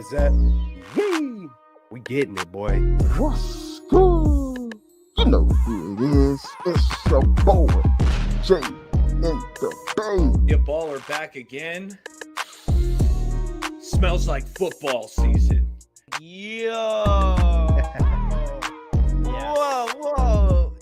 is that? Yee! We getting it, boy. What's good? You know who it is. It's your boy, Jay in the Bay. Your baller back again. Smells like football season. Yo! Whoa, whoa!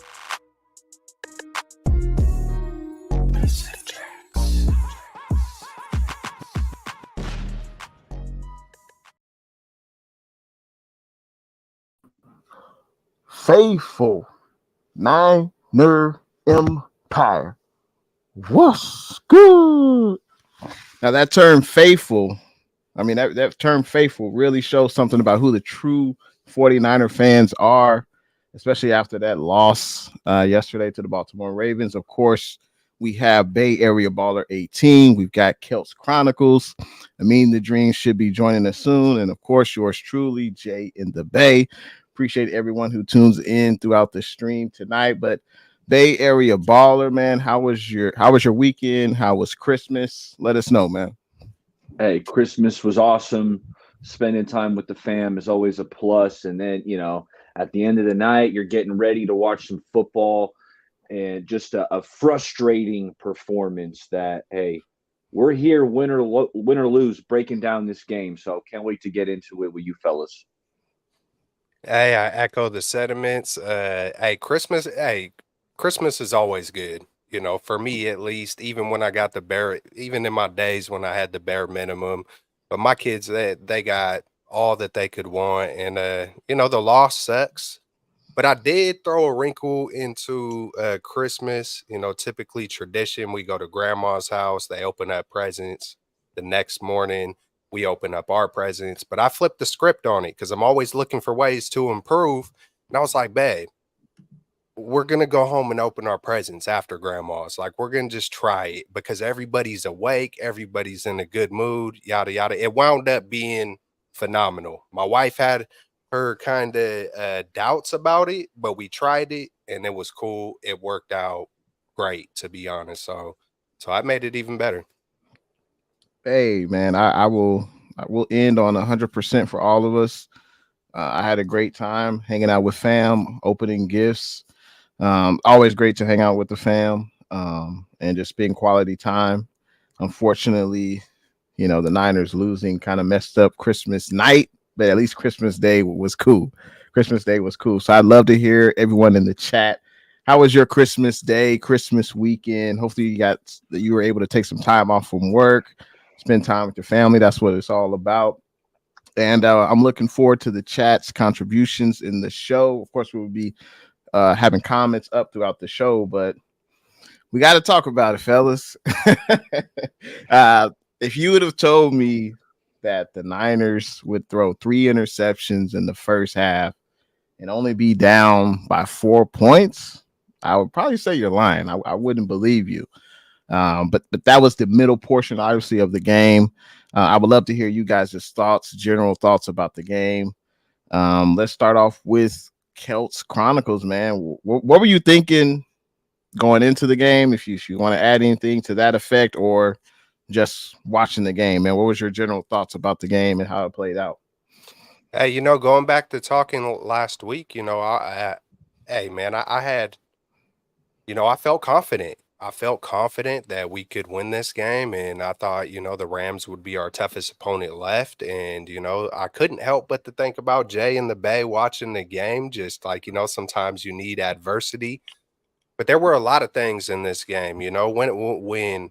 Faithful Niner Empire. What's good? Now that term faithful, that term faithful really shows something about who the true 49er fans are, especially after that loss yesterday to the Baltimore Ravens. Of course, we have Bay Area Baller 18. We've got Kelts Chronicles. The Dream should be joining us soon. And of course, yours truly, Jay in the Bay. Appreciate everyone who tunes in throughout the stream tonight. But Bay Area Baller, man, how was your weekend? How was Christmas? Let us know, man. Hey, Christmas was awesome. Spending time with the fam is always a plus. And then, at the end of the night, you're getting ready to watch some football, and just a frustrating performance that, hey, we're here, win or lose, breaking down this game. So can't wait to get into it with you fellas. Hey, I echo the sentiments. Christmas is always good. For me at least, even when I got even in my days when I had the bare minimum. But my kids, they got all that they could want. And, the loss sucks. But I did throw a wrinkle into Christmas. Typically tradition, we go to grandma's house. They open up presents. The next morning, we open up our presents. But I flipped the script on it because I'm always looking for ways to improve. And I was like, babe, we're going to go home and open our presents after grandma's. Like, we're going to just try it because everybody's awake. Everybody's in a good mood, yada, yada. It wound up being phenomenal. My wife had her kind of doubts about it, but we tried it and it was cool. It worked out great, to be honest. So I made it even better. Hey, man, I will end on 100% for all of us. I had a great time hanging out with fam, opening gifts. Always great to hang out with the fam and just spend quality time. Unfortunately, the Niners losing kind of messed up Christmas night, but at least Christmas Day was cool. So I'd love to hear everyone in the chat. How was your Christmas Day, Christmas weekend? Hopefully you were able to take some time off from work, spend time with your family. That's what it's all about. And I'm looking forward to the chat's contributions in the show. Of course, we will be having comments up throughout the show, but we got to talk about it, fellas. If you would have told me that the Niners would throw 3 interceptions in the first half and only be down by 4 points, I would probably say you're lying. I wouldn't believe you. But that was the middle portion, obviously, of the game. I would love to hear you guys' general thoughts about the game. Let's start off with Kelts Chronicles, man. What were you thinking going into the game? If you want to add anything to that effect, or just watching the game, man, what was your general thoughts about the game and how it played out? Hey, going back to talking last week, I had, I felt confident. I felt confident that we could win this game, and I thought, the Rams would be our toughest opponent left. And, I couldn't help but to think about Jay in the Bay watching the game, just like, sometimes you need adversity. But there were a lot of things in this game, when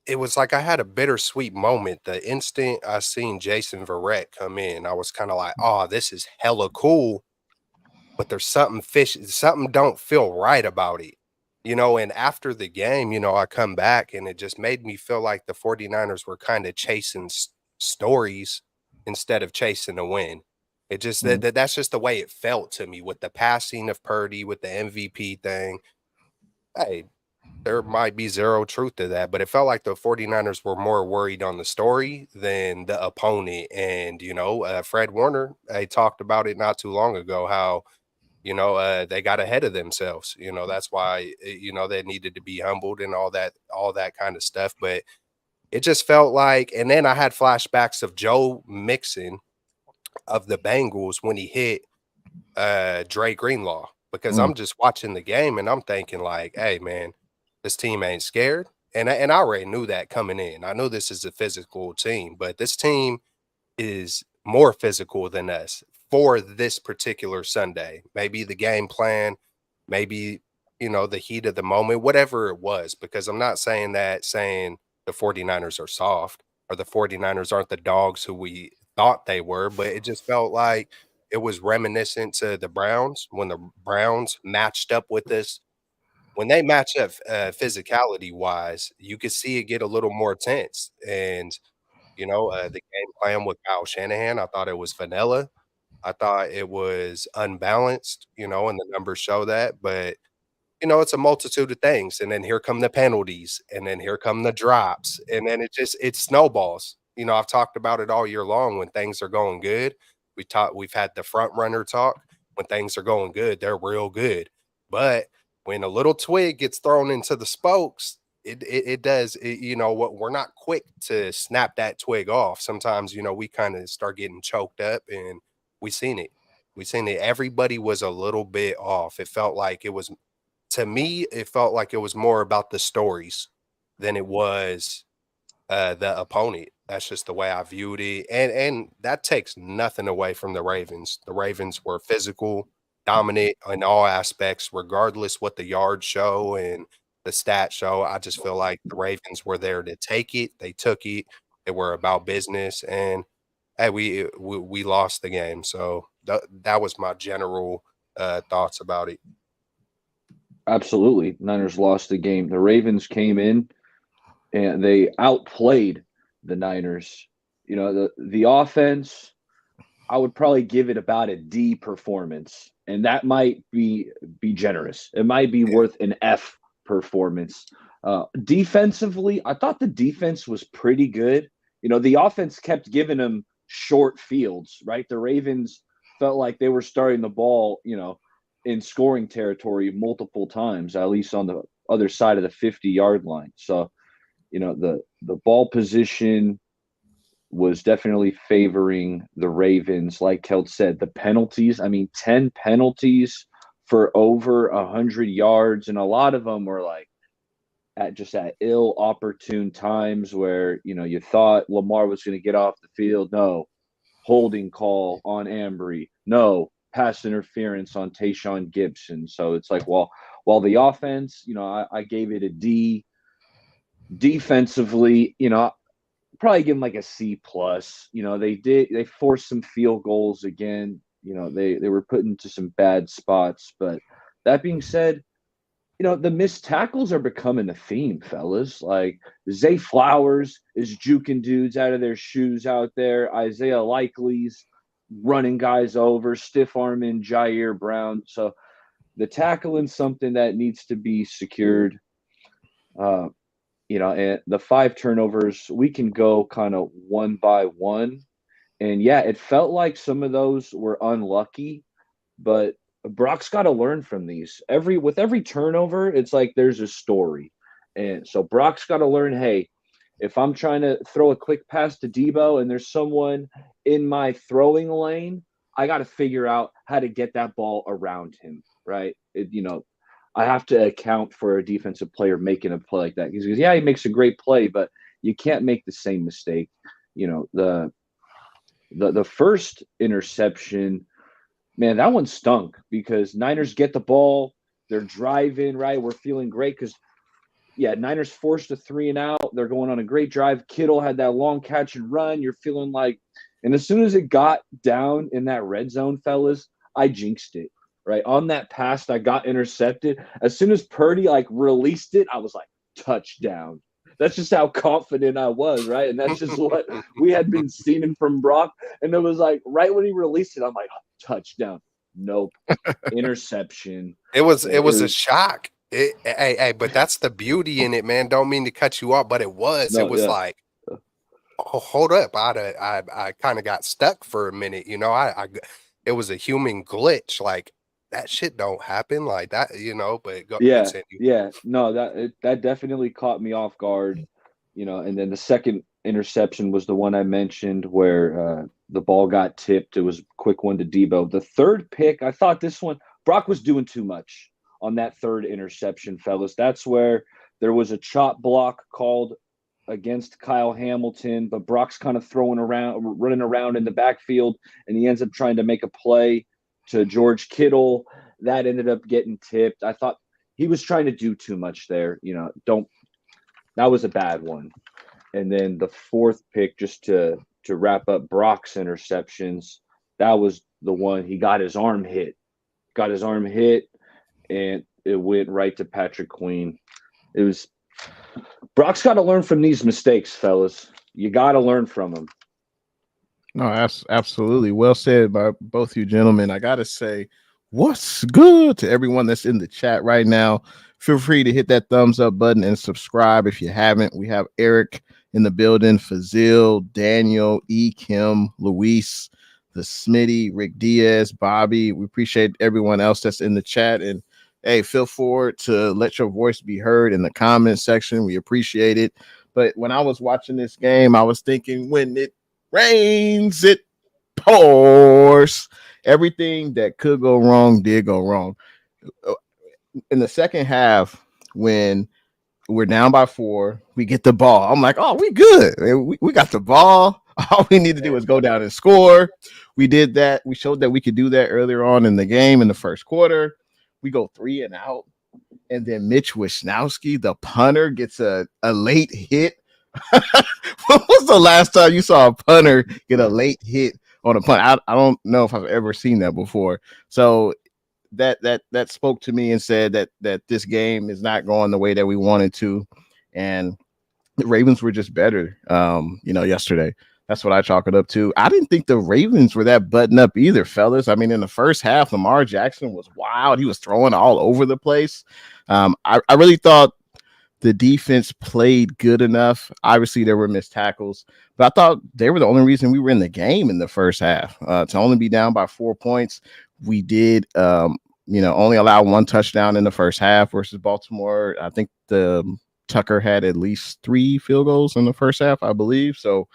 it was like I had a bittersweet moment. The instant I seen Jason Verrett come in, I was kind of like, oh, this is hella cool, but there's something something don't feel right about it. And after the game, I come back and it just made me feel like the 49ers were kind of chasing stories instead of chasing a win. It just that's just the way it felt to me with the passing of Purdy, with the MVP thing. Hey, there might be zero truth to that, but it felt like the 49ers were more worried on the story than the opponent. And, Fred Warner, talked about it not too long ago, how they got ahead of themselves. That's why, they needed to be humbled and all that kind of stuff. But it just felt like, and then I had flashbacks of Joe Mixon of the Bengals when he hit Dre Greenlaw, because Mm. I'm just watching the game and I'm thinking like, hey man, this team ain't scared. And I already knew that coming in. I know this is a physical team, but this team is more physical than us for this particular Sunday. Maybe the game plan, maybe, the heat of the moment, whatever it was, because I'm not saying the 49ers are soft or the 49ers aren't the dogs who we thought they were, but it just felt like it was reminiscent to the Browns when the Browns matched up with us. When they match up physicality wise, you could see it get a little more tense. And the game plan with Kyle Shanahan, I thought it was vanilla. I thought it was unbalanced, and the numbers show that. But it's a multitude of things, and then here come the penalties, and then here come the drops, and then it snowballs. I've talked about it all year long. When things are going good, we've had the front runner talk. When things are going good, they're real good. But when a little twig gets thrown into the spokes, it does. What we're not quick to snap that twig off. Sometimes we kind of start getting choked up, and we seen it. We seen it. Everybody was a little bit off. It felt like it was to me, it felt like it was more about the stories than it was the opponent. That's just the way I viewed it, and that takes nothing away from the Ravens. The Ravens were physical, dominant in all aspects, regardless what the yards show and the stats show. I just feel like the Ravens were there to take it. They took it. They were about business, and hey, we lost the game. So that was my general thoughts about it. Absolutely. Niners lost the game. The Ravens came in and they outplayed the Niners. The offense, I would probably give it about a D performance, and that might be generous. It might be worth an F performance. Defensively, I thought the defense was pretty good. The offense kept giving them short fields, right? The Ravens felt like they were starting the ball, in scoring territory multiple times, at least on the other side of the 50-yard line. So, the ball position was definitely favoring the Ravens. Like Kelt said, the penalties, 10 penalties for over 100 yards, and a lot of them were like at ill opportune times where, you thought Lamar was going to get off the field. No, holding call on Ambry. No, pass interference on Tayshaun Gibson. So it's like, while the offense, I gave it a D. Defensively, probably give them like a C plus. They forced some field goals again. They were put into some bad spots. But that being said, the missed tackles are becoming a theme, fellas. Like Zay Flowers is juking dudes out of their shoes out there. Isaiah Likely's running guys over, stiff arming Jair Brown. So the tackling something that needs to be secured. And the 5 turnovers, we can go kind of one by one. And yeah, it felt like some of those were unlucky, but Brock's got to learn from these. With every turnover, it's like there's a story. And so Brock's got to learn, hey, if I'm trying to throw a quick pass to Debo and there's someone in my throwing lane, I got to figure out how to get that ball around him, right? I have to account for a defensive player making a play like that. Because yeah, he makes a great play, but you can't make the same mistake. The first interception, man, that one stunk because Niners get the ball, they're driving, right? We're feeling great because Niners forced a 3 and out. They're going on a great drive. Kittle had that long catch and run. You're feeling like, and as soon as it got down in that red zone, fellas, I jinxed it. Right on that pass that got intercepted. As soon as Purdy released it, I was like, touchdown. That's just how confident I was, right? And that's just what we had been seeing from Brock. And it was like right when he released it, I'm like, touchdown. Nope. Interception. It was a shock. But that's the beauty in it, man. Don't mean to cut you off, but it was. No, It was yeah. like, oh, hold up. I kind of got stuck for a minute. It was a human glitch. Like that shit don't happen like that. But go Yeah, continue. yeah. No, that definitely caught me off guard. and then the second interception was the one I mentioned where the ball got tipped. It was a quick one to Debo. The third pick, I thought this one, Brock was doing too much on that third interception, fellas. That's where there was a chop block called against Kyle Hamilton, but Brock's kind of running around in the backfield, and he ends up trying to make a play to George Kittle. That ended up getting tipped. I thought he was trying to do too much there. That was a bad one. And then the fourth pick, just to wrap up Brock's interceptions, that was the one he got his arm hit. And it went right to Patrick Queen. Brock's got to learn from these mistakes, fellas. You got to learn from them. No, absolutely. Well said by both you gentlemen. I got to say, what's good to everyone that's in the chat right now. Feel free to hit that thumbs up button and subscribe if you haven't. We have Eric in the building, Fazil, Daniel, E. Kim, Luis, the Smitty, Rick Diaz, Bobby. We appreciate everyone else that's in the chat. And hey, feel forward to let your voice be heard in the comment section. We appreciate it. But when I was watching this game, I was thinking, when it rains, it pours. Everything that could go wrong did go wrong. In the second half, when we're down by 4, we get the ball. I'm like, oh, we good. We got the ball. All we need to do is go down and score. We did that. We showed that we could do that earlier on in the game in the first quarter. We go 3 and out. And then Mitch Wisnowski, the punter, gets a late hit. When was the last time you saw a punter get a late hit on a punt? I don't know if I've ever seen that before. So that spoke to me and said that this game is not going the way that we wanted to. And the Ravens were just better, yesterday. That's what I chalk it up to. I didn't think the Ravens were that buttoned up either, fellas. I mean, in the first half, Lamar Jackson was wild. He was throwing all over the place. I really thought the defense played good enough. Obviously, there were missed tackles, but I thought they were the only reason we were in the game in the first half. To only be down by 4 points, we did, only allow 1 touchdown in the first half versus Baltimore. I think Tucker had at least 3 field goals in the first half, I believe. So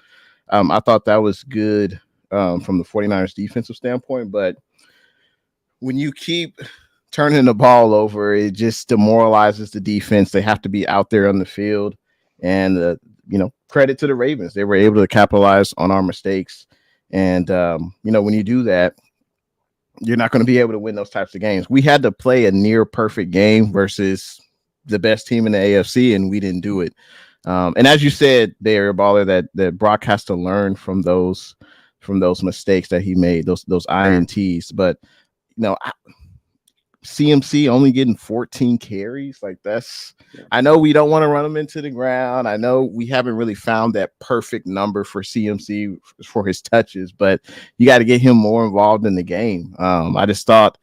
I thought that was good from the 49ers defensive standpoint. But when you keep turning the ball over, it just demoralizes the defense. They have to be out there on the field. And, credit to the Ravens. They were able to capitalize on our mistakes. And, when you do that, you're not going to be able to win those types of games. We had to play a near perfect game versus the best team in the AFC, and we didn't do it. And as you said there, Baller, that Brock has to learn from those mistakes that he made, those INTs. But CMC only getting 14 carries, like that's. I know we don't want to run him into the ground. I know we haven't really found that perfect number for CMC for his touches, but you got to get him more involved in the game. I just thought.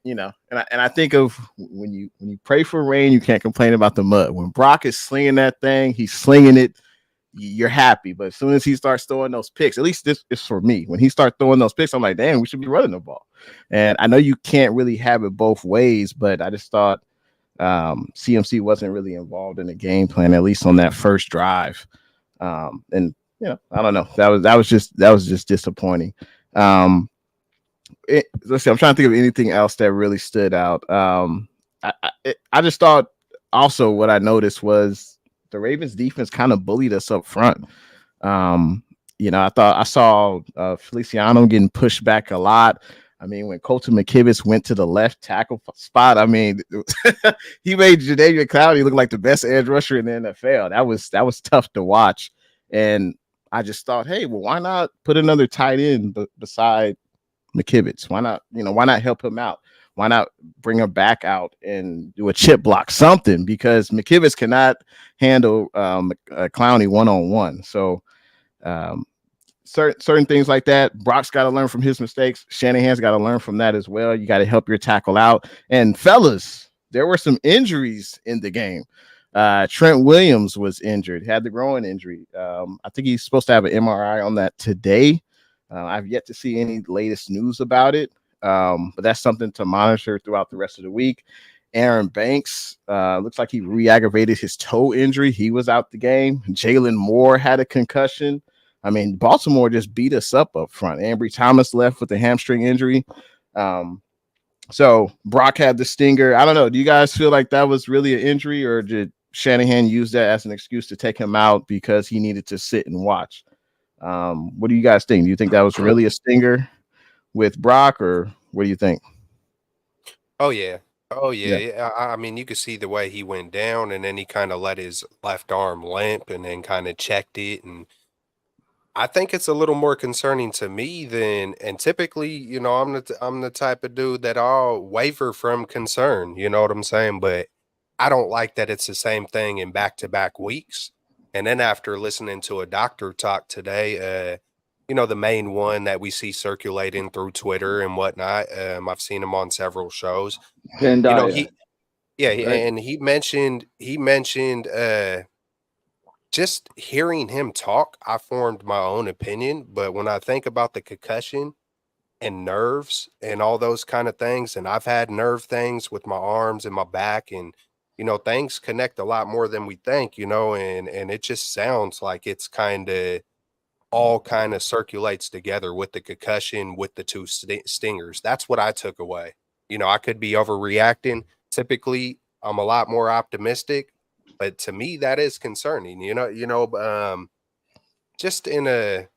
And I think of when you pray for rain, you can't complain about the mud. When Brock is slinging that thing, he's slinging it. You're happy, but as soon as he starts throwing those picks, at least this is for me. When he starts throwing those picks, I'm like, damn, we should be running the ball. And I know you can't really have it both ways, but I just thought CMC wasn't really involved in the game plan, at least on that first drive. And I don't know. That was just disappointing. Let's see. I'm trying to think of anything else that really stood out. I just thought also what I noticed was the Ravens defense kind of bullied us up front. I thought I saw Feliciano getting pushed back a lot. I mean, when Colton McKivitz went to the left tackle spot, I mean, he made Jadeveon Clowney look like the best edge rusher in the NFL. That was tough to watch. And I just thought, hey, well, why not put another tight end beside McKivitz? Why not help him out? Why not bring him back out and do a chip block, something? Because McKivitz cannot handle Clowney one-on-one. So certain things like that. Brock's got to learn from his mistakes. Shanahan's got to learn from that as well. You got to help your tackle out. And fellas, there were some injuries in the game. Trent Williams was injured, had the groin injury. I think he's supposed to have an MRI on that today. I've yet to see any latest news about it. But that's something to monitor throughout the rest of the week. Aaron Banks looks like he re-aggravated his toe injury. He was out the game. Jalen Moore had a concussion. I mean, Baltimore just beat us up front. Ambry Thomas left with a hamstring injury. So Brock had the stinger. I don't know. Do you guys feel like that was really an injury, or did Shanahan use that as an excuse to take him out because he needed to sit and watch? What do you guys think? Do you think that was really a stinger with Brock, or what do you think? Oh yeah. Oh yeah. Yeah. Yeah. I mean, you could see the way he went down, and then he kind of let his left arm limp, and then kind of checked it. And I think it's a little more concerning to me than, and typically, I'm the type of dude that I'll waver from concern. You know what I'm saying? But I don't like that it's the same thing in back to back weeks. And then after listening to a doctor talk today, the main one that we see circulating through Twitter and whatnot, I've seen him on several shows. Pandaya, right? And he mentioned just hearing him talk, I formed my own opinion. But when I think about the concussion and nerves and all those kind of things, and I've had nerve things with my arms and my back, and things connect a lot more than we think, and it just sounds like it's kind of all kind of circulates together with the concussion, with the two stingers. That's what I took away. I could be overreacting. Typically, I'm a lot more optimistic, but to me, that is concerning. Just in a,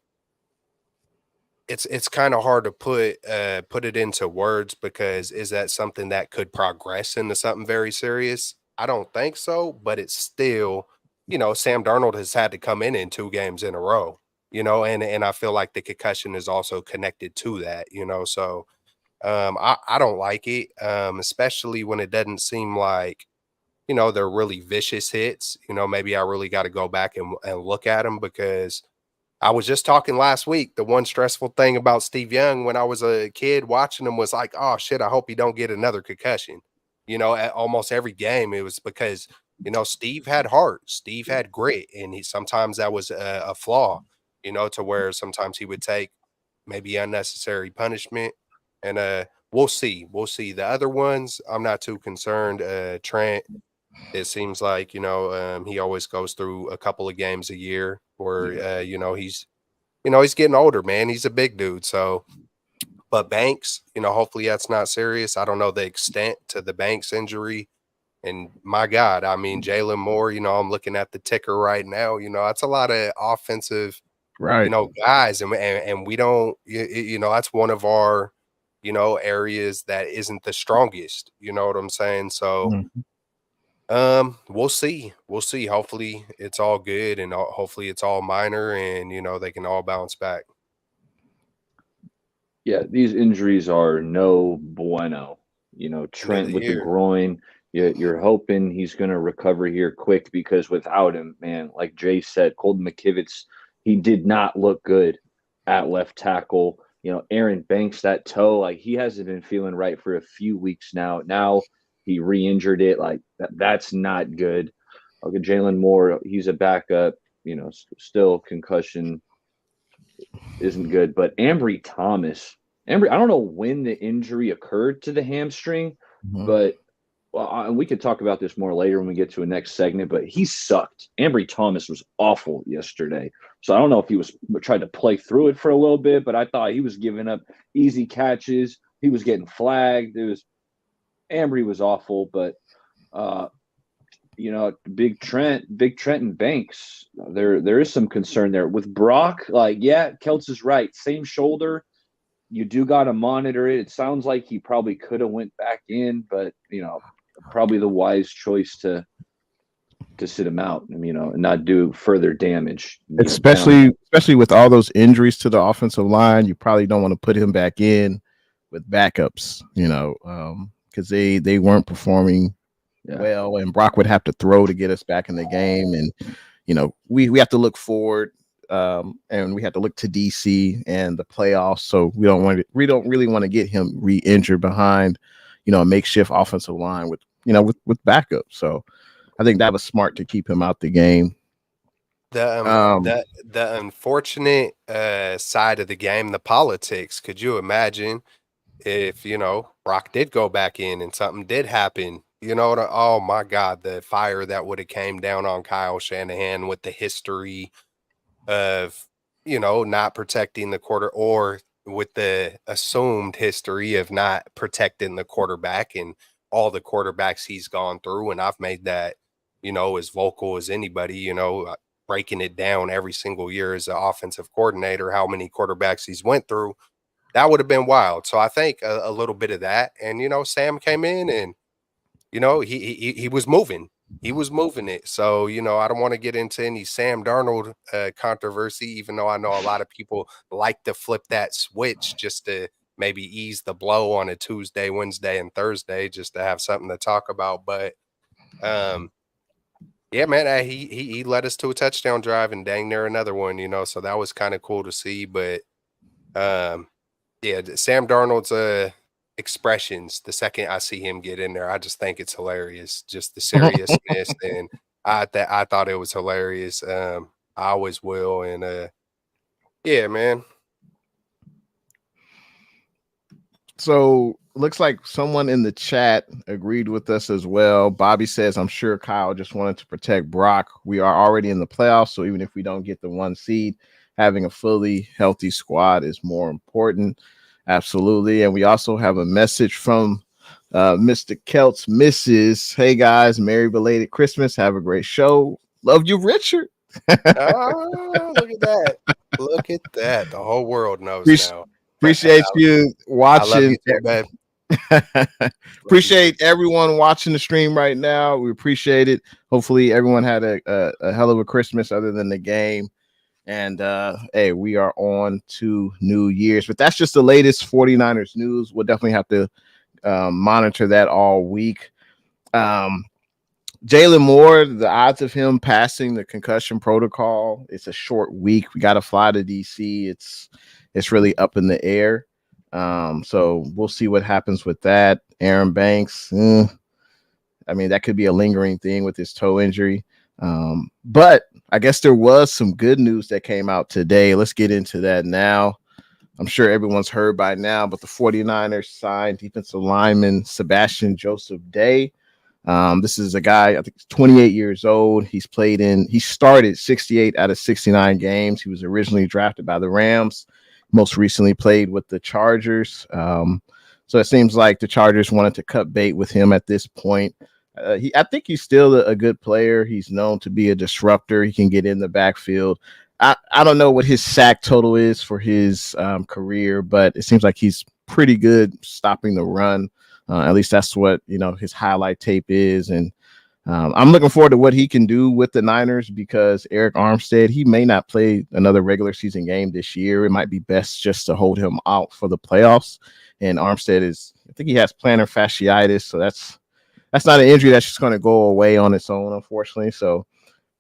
it's kind of hard to put it into words, because is that something that could progress into something very serious? I don't think so, but it's still, Sam Darnold has had to come in 2 games in a row, and I feel like the concussion is also connected to that, so I don't like it, especially when it doesn't seem like, they're really vicious hits. Maybe I really got to go back and look at them, because I was just talking last week. The one stressful thing about Steve Young when I was a kid watching him was like, oh shit, I hope he don't get another concussion. At almost every game, it was because, Steve had heart, Steve had grit, and sometimes that was a flaw, to where sometimes he would take maybe unnecessary punishment. And we'll see. We'll see. The other ones, I'm not too concerned. Trent, it seems like, he always goes through a couple of games a year where, he's getting older, man. He's a big dude. So, but Banks, hopefully that's not serious. I don't know the extent to the Banks injury. And my God, I mean, Jalen Moore, I'm looking at the ticker right now. That's a lot of offensive, Right. guys. And we don't, that's one of our, areas that isn't the strongest. You know what I'm saying? So, Mhm. we'll see. We'll see. Hopefully it's all good, and hopefully it's all minor, and they can all bounce back. Yeah, these injuries are no bueno. End of Trent the with the year. groin. You're hoping he's going to recover here quick, because without him, man, like Jay said, Colton McKivitz, he did not look good at left tackle. Aaron Banks, that toe, like he hasn't been feeling right for a few weeks now. Now he re-injured it. Like that's not good. Okay, Jalen Moore, he's a backup. Still concussion isn't good. But Ambry Thomas, I don't know when the injury occurred to the hamstring, Mhm. but and we could talk about this more later when we get to a next segment. But he sucked. Ambry Thomas was awful yesterday. So I don't know if he was trying to play through it for a little bit, but I thought he was giving up easy catches. He was getting flagged. Ambry was awful, but uh, Big Trent and Banks, there is some concern there with Brock. Like, yeah, Kelts is right. Same shoulder. You do got to monitor it. It sounds like he probably could have went back in, but probably the wise choice to sit him out, and not do further damage. Down. Especially with all those injuries to the offensive line, you probably don't want to put him back in with backups, because they weren't performing well, and Brock would have to throw to get us back in the game, and we have to look forward, and we have to look to DC and the playoffs. So we don't really want to get him re-injured behind, a makeshift offensive line with backup. So I think that was smart to keep him out the game. The unfortunate side of the game, the politics. Could you imagine if Brock did go back in and something did happen, You know, oh my God, the fire that would have came down on Kyle Shanahan with the history of, not protecting the quarter, or with the assumed history of not protecting the quarterback and all the quarterbacks he's gone through. And I've made that, as vocal as anybody, breaking it down every single year as an offensive coordinator, how many quarterbacks he's went through. That would have been wild. So I think a little bit of that. And, Sam came in and, he was moving. He was moving it. So, I don't want to get into any Sam Darnold controversy, even though I know a lot of people like to flip that switch just to maybe ease the blow on a Tuesday, Wednesday, and Thursday, just to have something to talk about. But yeah, man, he led us to a touchdown drive and dang near another one, so that was kind of cool to see. But yeah, Sam Darnold's expressions, the second I see him get in there, I just think it's hilarious. Just the seriousness, and I thought it was hilarious. I always will, and yeah, man. So looks like someone in the chat agreed with us as well. Bobby says, I'm sure Kyle just wanted to protect Brock. We are already in the playoffs, so even if we don't get the 1 seed, having a fully healthy squad is more important. Absolutely. And we also have a message from Mr. Kelt's Mrs. Hey guys, Merry belated Christmas. Have a great show. Love you, Richard. Oh, look at that. Look at that. The whole world knows now. Appreciate you watching. I love you too, babe. Appreciate everyone watching the stream right now. We appreciate it. Hopefully everyone had a hell of a Christmas other than the game. And hey, we are on to New Year's, but that's just the latest 49ers news. We'll definitely have to monitor that all week. Jalen Moore, the odds of him passing the concussion protocol, it's a short week. We got to fly to DC. It's really up in the air. So we'll see what happens with that. Aaron Banks, I mean, that could be a lingering thing with his toe injury. But I guess there was some good news that came out today. Let's get into that now. I'm sure everyone's heard by now, but the 49ers signed defensive lineman Sebastian Joseph Day. This is a guy, I think he's 28 years old. He started 68 out of 69 games. He was originally drafted by the Rams, most recently played with the Chargers. So it seems like the Chargers wanted to cut bait with him at this point. I think he's still a good player. He's known to be a disruptor. He can get in the backfield. I don't know what his sack total is for his career, but it seems like he's pretty good stopping the run. At least that's what, his highlight tape is. And I'm looking forward to what he can do with the Niners, because Eric Armstead, he may not play another regular season game this year. It might be best just to hold him out for the playoffs. And Armstead I think he has plantar fasciitis. So that's not an injury that's just going to go away on its own, unfortunately. So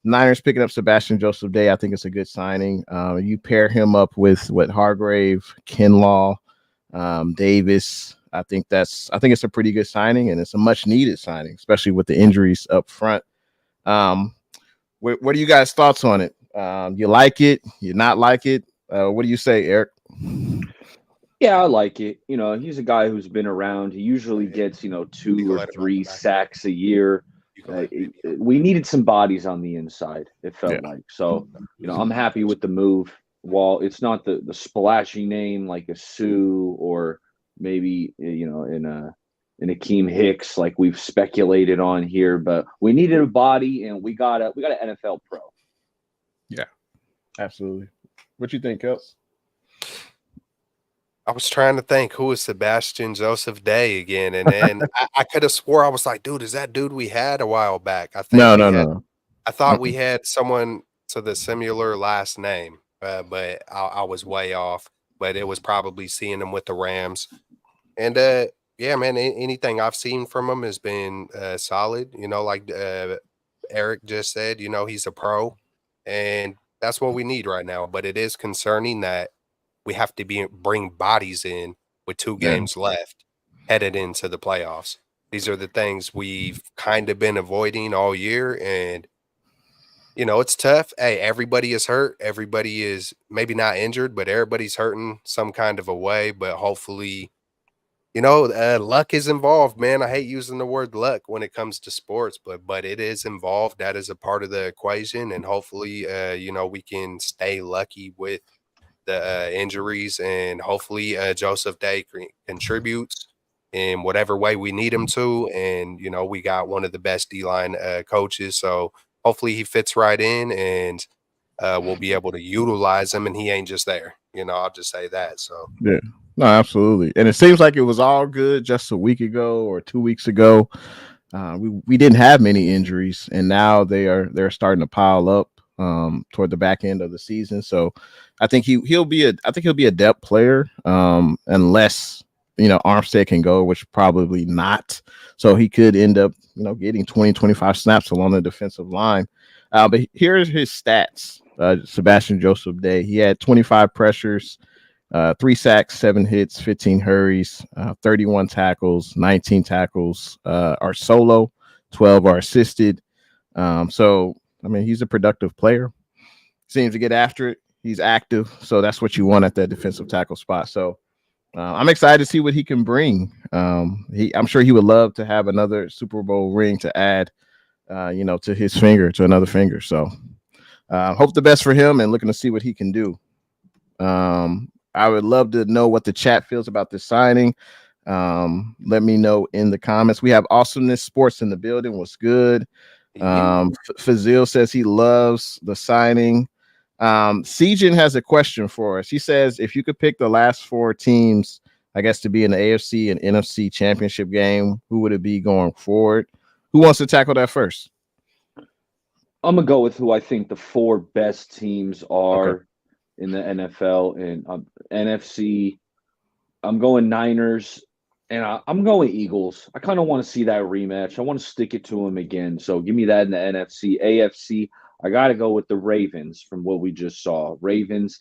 Niners picking up Sebastian Joseph Day, I think it's a good signing. You pair him up with Hargrave, Kinlaw, Davis. I think it's a pretty good signing, and it's a much needed signing, especially with the injuries up front. What are you guys' thoughts on it? You like it? You not like it? What do you say, Eric? Yeah, I like it. He's a guy who's been around. He usually gets, 2 or 3 sacks a year. We needed some bodies on the inside, it felt like. So, I'm happy with the move. While it's not the splashy name like a Sue or maybe, in Akeem Hicks, like we've speculated on here, but we needed a body, and we got an NFL pro. Yeah, absolutely. What you think, Kels? I was trying to think, who is Sebastian Joseph Day again, and then I could have swore I was like, dude, is that dude we had a while back? I think no. I thought we had someone to the similar last name, but I was way off. But it was probably seeing him with the Rams, and yeah, man, anything I've seen from him has been solid. Like Eric just said, he's a pro, and that's what we need right now. But it is concerning that we have to bring bodies in with 2 games left headed into the playoffs. These are the things we've kind of been avoiding all year. And, it's tough. Hey, everybody is hurt. Everybody is maybe not injured, but everybody's hurting some kind of a way. But hopefully, luck is involved, man. I hate using the word luck when it comes to sports, but it is involved. That is a part of the equation, and hopefully, we can stay lucky with the injuries, and hopefully, Joseph Day contributes in whatever way we need him to. And we got one of the best D line coaches, so hopefully he fits right in, and we'll be able to utilize him. And he ain't just there. I'll just say that. So. Yeah. No, absolutely. And it seems like it was all good just a week ago or 2 weeks ago. We didn't have many injuries, and now they're starting to pile up toward the back end of the season. So I think he'll be a depth player, unless Armstead can go, which probably not. So he could end up getting 20-25 snaps along the defensive line. But here's his stats. Sebastian Joseph Day. He had 25 pressures, 3 sacks, 7 hits, 15 hurries, 31 tackles, 19 tackles are solo, 12 are assisted. So, I mean, he's a productive player. Seems to get after it. He's active. So that's what you want at that defensive tackle spot. So I'm excited to see what he can bring. I'm sure he would love to have another Super Bowl ring to add, to his finger, to another finger. So hope the best for him, and looking to see what he can do. I would love to know what the chat feels about this signing. Let me know in the comments. We have Awesomeness Sports in the building. What's good? Fazil says he loves the signing. Sejin has a question for us. He says, if you could pick the last 4 teams, I guess, to be in the AFC and NFC championship game, who would it be going forward? Who wants to tackle that first? I'm going to go with who I think the 4 best teams are. Okay. In the NFL and NFC. I'm going Niners, and I'm going Eagles. I kind of want to see that rematch. I want to stick it to them again. So give me that in the NFC. AFC, I got to go with the Ravens from what we just saw. Ravens.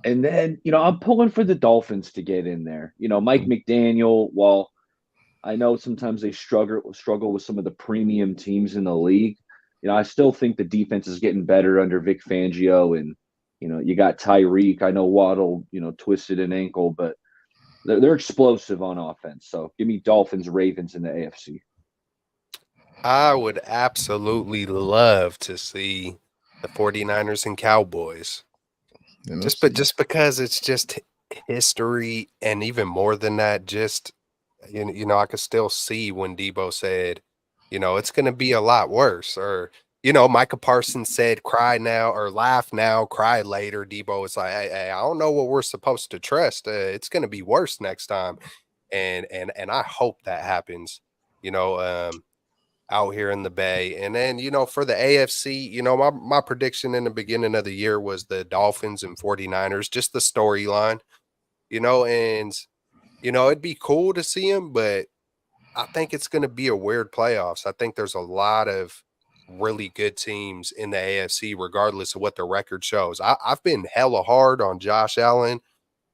And then, I'm pulling for the Dolphins to get in there. Mike McDaniel, while I know sometimes they struggle with some of the premium teams in the league, I still think the defense is getting better under Vic Fangio, and you got Tyreek. I know Waddle, twisted an ankle, but they're explosive on offense. So give me Dolphins, Ravens in the AFC. I would absolutely love to see the 49ers and Cowboys. Just because it's just history, and even more than that, just I could still see when Debo said, it's going to be a lot worse, or Micah Parsons said, cry now or laugh now, cry later. Debo was like, hey, I don't know what we're supposed to trust. It's going to be worse next time. And I hope that happens, out here in the Bay. And then, for the AFC, my prediction in the beginning of the year was the Dolphins and 49ers, just the storyline, and, it'd be cool to see them, but I think it's going to be a weird playoffs. I think there's a lot of really good teams in the AFC, regardless of what the record shows. I've been hella hard on Josh Allen.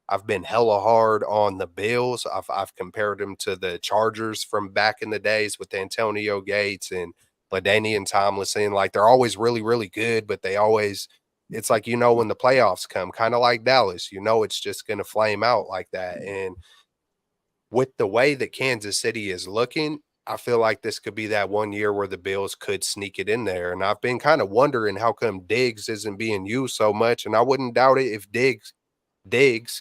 I've been hella hard on the Bills. I've compared them to the Chargers from back in the days with Antonio Gates and LaDainian Tomlinson. Like, they're always really, really good, but it's like, when the playoffs come, kind of like Dallas, it's just going to flame out like that. And with the way that Kansas City is looking, I feel like this could be that one year where the Bills could sneak it in there. And I've been kind of wondering how come Diggs isn't being used so much. And I wouldn't doubt it if Diggs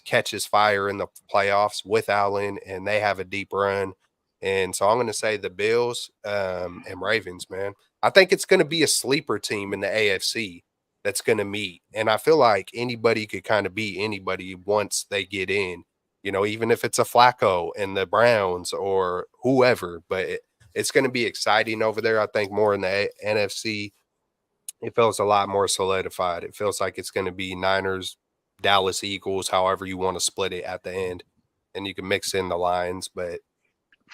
catches fire in the playoffs with Allen and they have a deep run. And so I'm going to say the Bills and Ravens, man. I think it's going to be a sleeper team in the AFC that's going to meet. And I feel like anybody could kind of beat anybody once they get in. Even if it's a Flacco and the Browns or whoever, but it's going to be exciting over there. I think more in the NFC, it feels a lot more solidified. It feels like it's going to be Niners, Dallas Eagles, however you want to split it at the end. And you can mix in the lines, but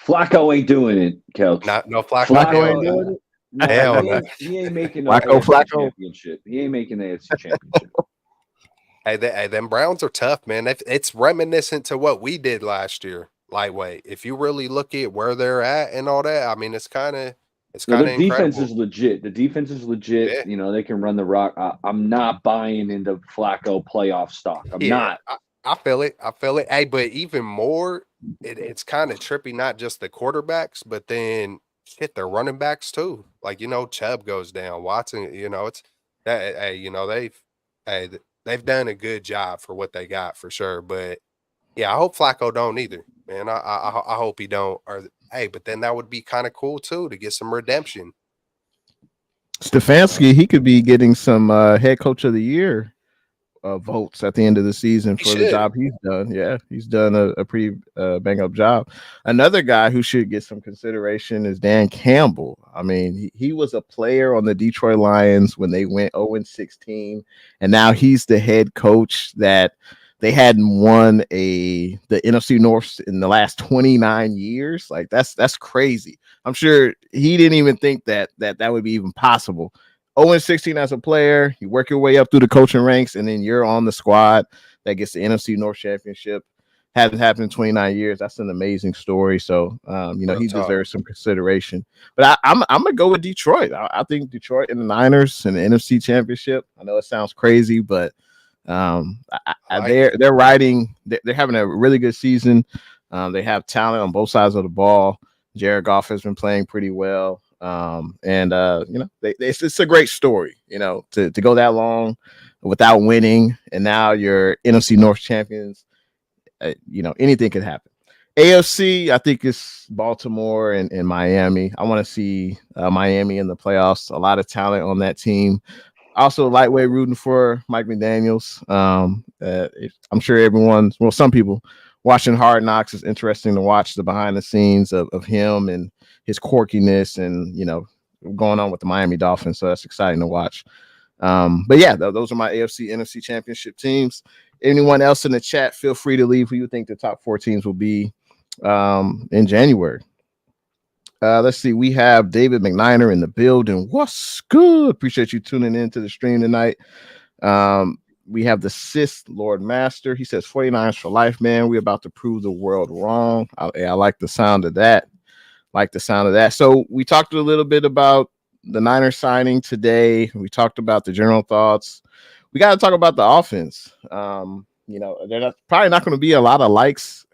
Flacco ain't doing it, Kelch. no Flacco. Flacco ain't doing it. No, Hell no. He ain't making the Flacco, AFC championship. He ain't making the AFC championship. Hey, them Browns are tough, man. It's reminiscent to what we did last year, lightweight. If you really look at where they're at and all that, I mean, it's kind of their defense is legit. The defense is legit. Yeah. They can run the rock. I'm not buying into Flacco playoff stock. I'm not. I feel it. Hey, but even more, it's kind of trippy, not just the quarterbacks, but then shit, their running backs too. Like, Chubb goes down, Watson, it's that hey, hey, they've done a good job for what they got for sure. But yeah, I hope Flacco don't either, man. I hope he don't. Or hey, but then that would be kind of cool too to get some redemption. Stefanski, he could be getting some head coach of the year votes at the end of the season He for the should. job he's done. Yeah, he's done a pretty bang up job. Another guy who should get some consideration is Dan Campbell. I mean, he was a player on the Detroit Lions when they went 0-16, and now he's the head coach that they hadn't won the NFC North in the last 29 years. Like that's crazy. I'm sure he didn't even think that would be even possible. 0-16 as a player, you work your way up through the coaching ranks, and then you're on the squad that gets the NFC North Championship. Hasn't happened in 29 years. That's an amazing story. So, he deserves some consideration. But I'm gonna go with Detroit. I think Detroit and the Niners and the NFC Championship. I know it sounds crazy, but they're riding. They're having a really good season. They have talent on both sides of the ball. Jared Goff has been playing pretty well. It's a great story, to go that long without winning, and now you're NFC North champions. Anything could happen. AFC, I think it's Baltimore and Miami. I want to see Miami in the playoffs. A lot of talent on that team. Also, lightweight rooting for Mike McDaniels. I'm sure some people watching Hard Knocks is interesting to watch the behind the scenes of him and his quirkiness and, going on with the Miami Dolphins. So that's exciting to watch. But yeah, those are my AFC, NFC championship teams. Anyone else in the chat, feel free to leave who you think the top 4 teams will be in January. Let's see. We have David McNiner in the building. What's good? Appreciate you tuning in to the stream tonight. We have the Sith Lord Master. He says 49ers for life, man. We're about to prove the world wrong. I like the sound of that. So we talked a little bit about the Niners signing today. We talked about the general thoughts. We got to talk about the offense. There's probably not going to be a lot of likes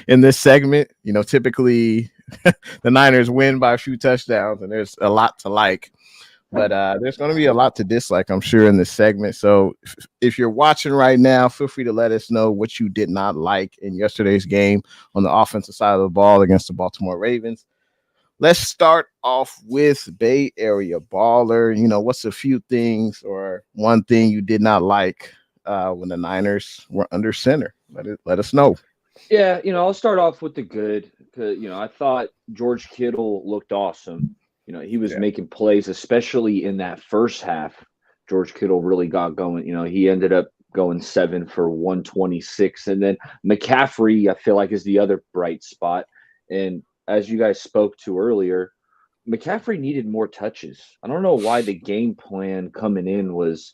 in this segment. Typically the Niners win by a few touchdowns, and there's a lot to like. But there's going to be a lot to dislike, I'm sure, in this segment. So if you're watching right now, feel free to let us know what you did not like in yesterday's game on the offensive side of the ball against the Baltimore Ravens. Let's start off with Bay Area Baller. What's a few things or one thing you did not like when the Niners were under center? Let us know. Yeah, I'll start off with the good. I thought George Kittle looked awesome. He was making plays, especially in that first half. George Kittle really got going. He ended up going 7 for 126. And then McCaffrey, I feel like, is the other bright spot. And as you guys spoke to earlier, McCaffrey needed more touches. I don't know why the game plan coming in was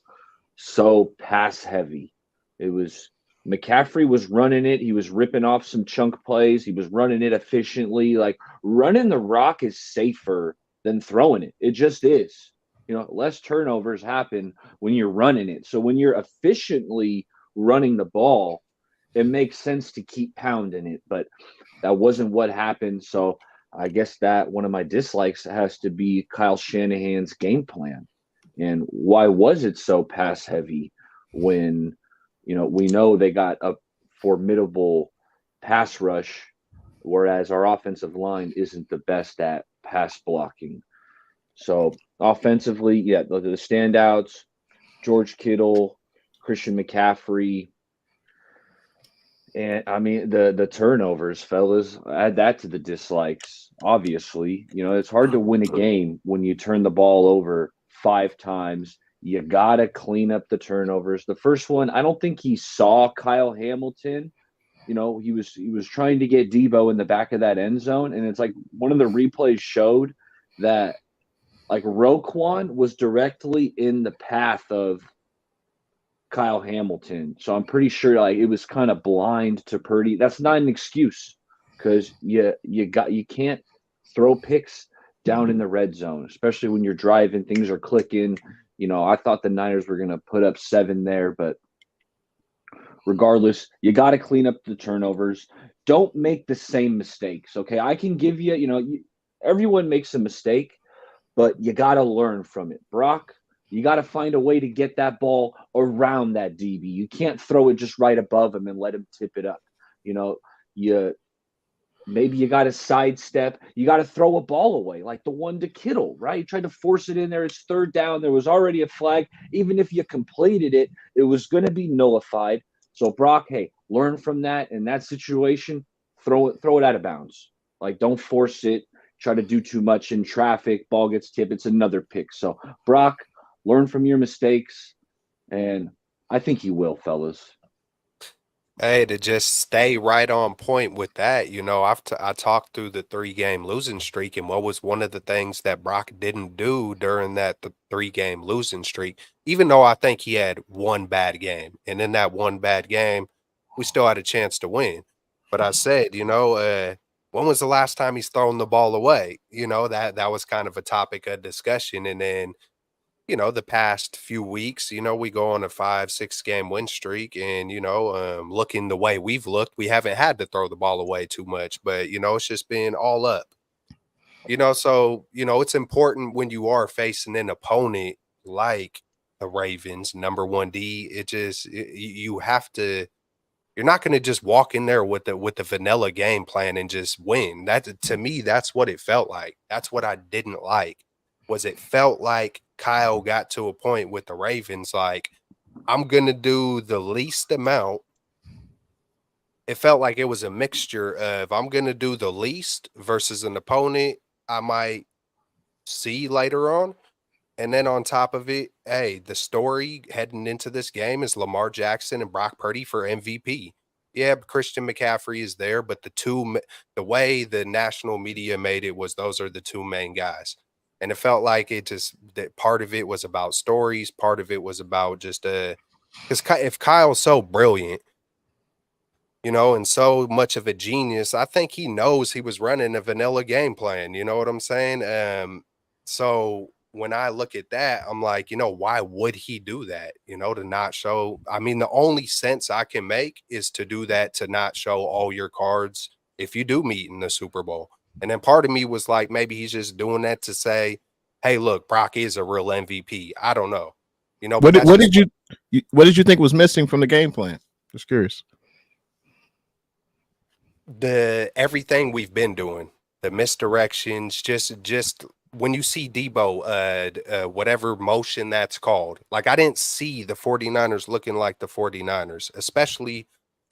so pass heavy. It was McCaffrey was running it. He was ripping off some chunk plays. He was running it efficiently. Like, running the rock is safer than throwing it. It just is. Less turnovers happen when you're running it. So when you're efficiently running the ball, it makes sense to keep pounding it. But that wasn't what happened. So I guess that one of my dislikes has to be Kyle Shanahan's game plan. And why was it so pass heavy when, we know they got a formidable pass rush, whereas our offensive line isn't the best at pass blocking. So offensively, the standouts, George Kittle, Christian McCaffrey, and I mean the turnovers, fellas. Add that to the dislikes. Obviously, it's hard to win a game when you turn the ball over 5 times. You gotta clean up the turnovers. The first one, I don't think he saw Kyle Hamilton. He was trying to get Debo in the back of that end zone, and it's like one of the replays showed that like Roquan was directly in the path of Kyle Hamilton. So I'm pretty sure like it was kind of blind to Purdy. That's not an excuse because you can't throw picks down in the red zone, especially when you're driving, things are clicking. I thought the Niners were going to put up 7 there, but regardless, you got to clean up the turnovers. Don't make the same mistakes. Okay. I can give you, everyone makes a mistake, but you got to learn from it. Brock, you got to find a way to get that ball around that DB. You can't throw it just right above him and let him tip it up. You know, you maybe you got to sidestep. You got to throw a ball away, like the one to Kittle, right? You tried to force it in there. It's third down. There was already a flag. Even if you completed it, it was going to be nullified. So Brock, hey, learn from that. In that situation, throw it out of bounds. Like, don't force it. Try to do too much in traffic. Ball gets tipped. It's another pick. So Brock, learn from your mistakes, and I think you will, fellas. Hey, to just stay right on point with that, I talked through the 3-game losing streak, and what was one of the things that Brock didn't do during that 3-game losing streak, even though I think he had one bad game, and in that one bad game, we still had a chance to win. But I said, when was the last time he's thrown the ball away? That was kind of a topic of discussion, and then the past few weeks, we go on a 5, 6 game win streak and, looking the way we've looked, we haven't had to throw the ball away too much, but, it's just been all up, so, it's important when you are facing an opponent like the Ravens, number 1D, you have to, you're not going to just walk in there with the vanilla game plan and just win. That, to me, that's what it felt like. That's what I didn't like. Was it felt like Kyle got to a point with the Ravens, like, I'm going to do the least amount. It felt like it was a mixture of I'm going to do the least versus an opponent I might see later on. And then on top of it, hey, the story heading into this game is Lamar Jackson and Brock Purdy for MVP. Yeah, Christian McCaffrey is there, but the way the national media made it was those are the two main guys. And it felt like that part of it was about stories, part of it was about just because if Kyle's so brilliant, and so much of a genius, I think he knows he was running a vanilla game plan. You know what I'm saying? So when I look at that, I'm like, why would he do that? To not show. I mean, the only sense I can make is to do that to not show all your cards if you do meet in the Super Bowl. And then part of me was like, maybe he's just doing that to say, hey, look, Brock is a real MVP. I don't know. But what did you think was missing from the game plan? Just curious. The everything we've been doing, the misdirections, just when you see Debo, whatever motion that's called, like I didn't see the 49ers looking like the 49ers, especially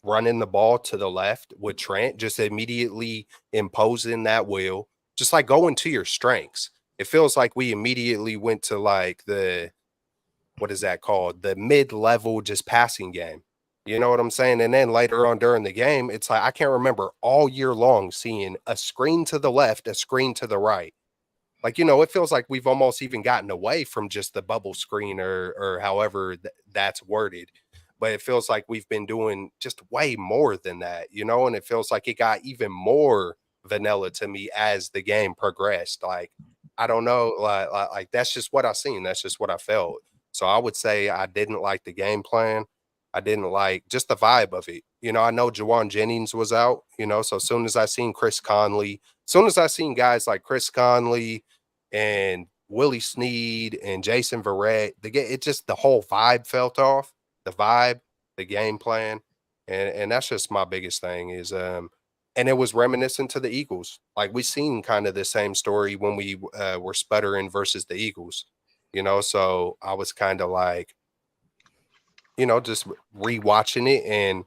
running the ball to the left with Trent, just immediately imposing that will, just like going to your strengths. It feels like we immediately went to like what is that called? The mid-level just passing game. You know what I'm saying? And then later on during the game, it's like I can't remember all year long seeing a screen to the left, a screen to the right. Like, it feels like we've almost even gotten away from just the bubble screen or however that's worded. But it feels like we've been doing just way more than that, and it feels like it got even more vanilla to me as the game progressed. Like, I don't know, like that's just what I seen. That's just what I felt. So I would say I didn't like the game plan. I didn't like just the vibe of it. I know Jawan Jennings was out, so as soon as I seen guys like Chris Conley and Willie Snead and Jason Verrett, the whole vibe felt off. The vibe, the game plan, and that's just my biggest thing is and it was reminiscent to the Eagles. Like we seen kind of the same story when we were sputtering versus the Eagles, so I was kind of like, just rewatching it and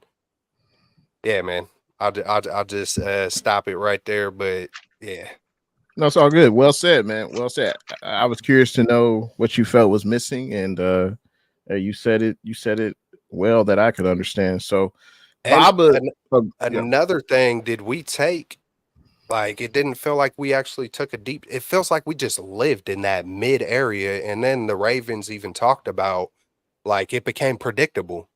yeah, man, I'll just stop it right there. But yeah. No, it's all good. Well said, man. Well said. I was curious to know what you felt was missing, and you said it. You said it well that I could understand. So, another thing, did we take? Like it didn't feel like we actually took a deep. It feels like we just lived in that mid area, and then the Ravens even talked about like it became predictable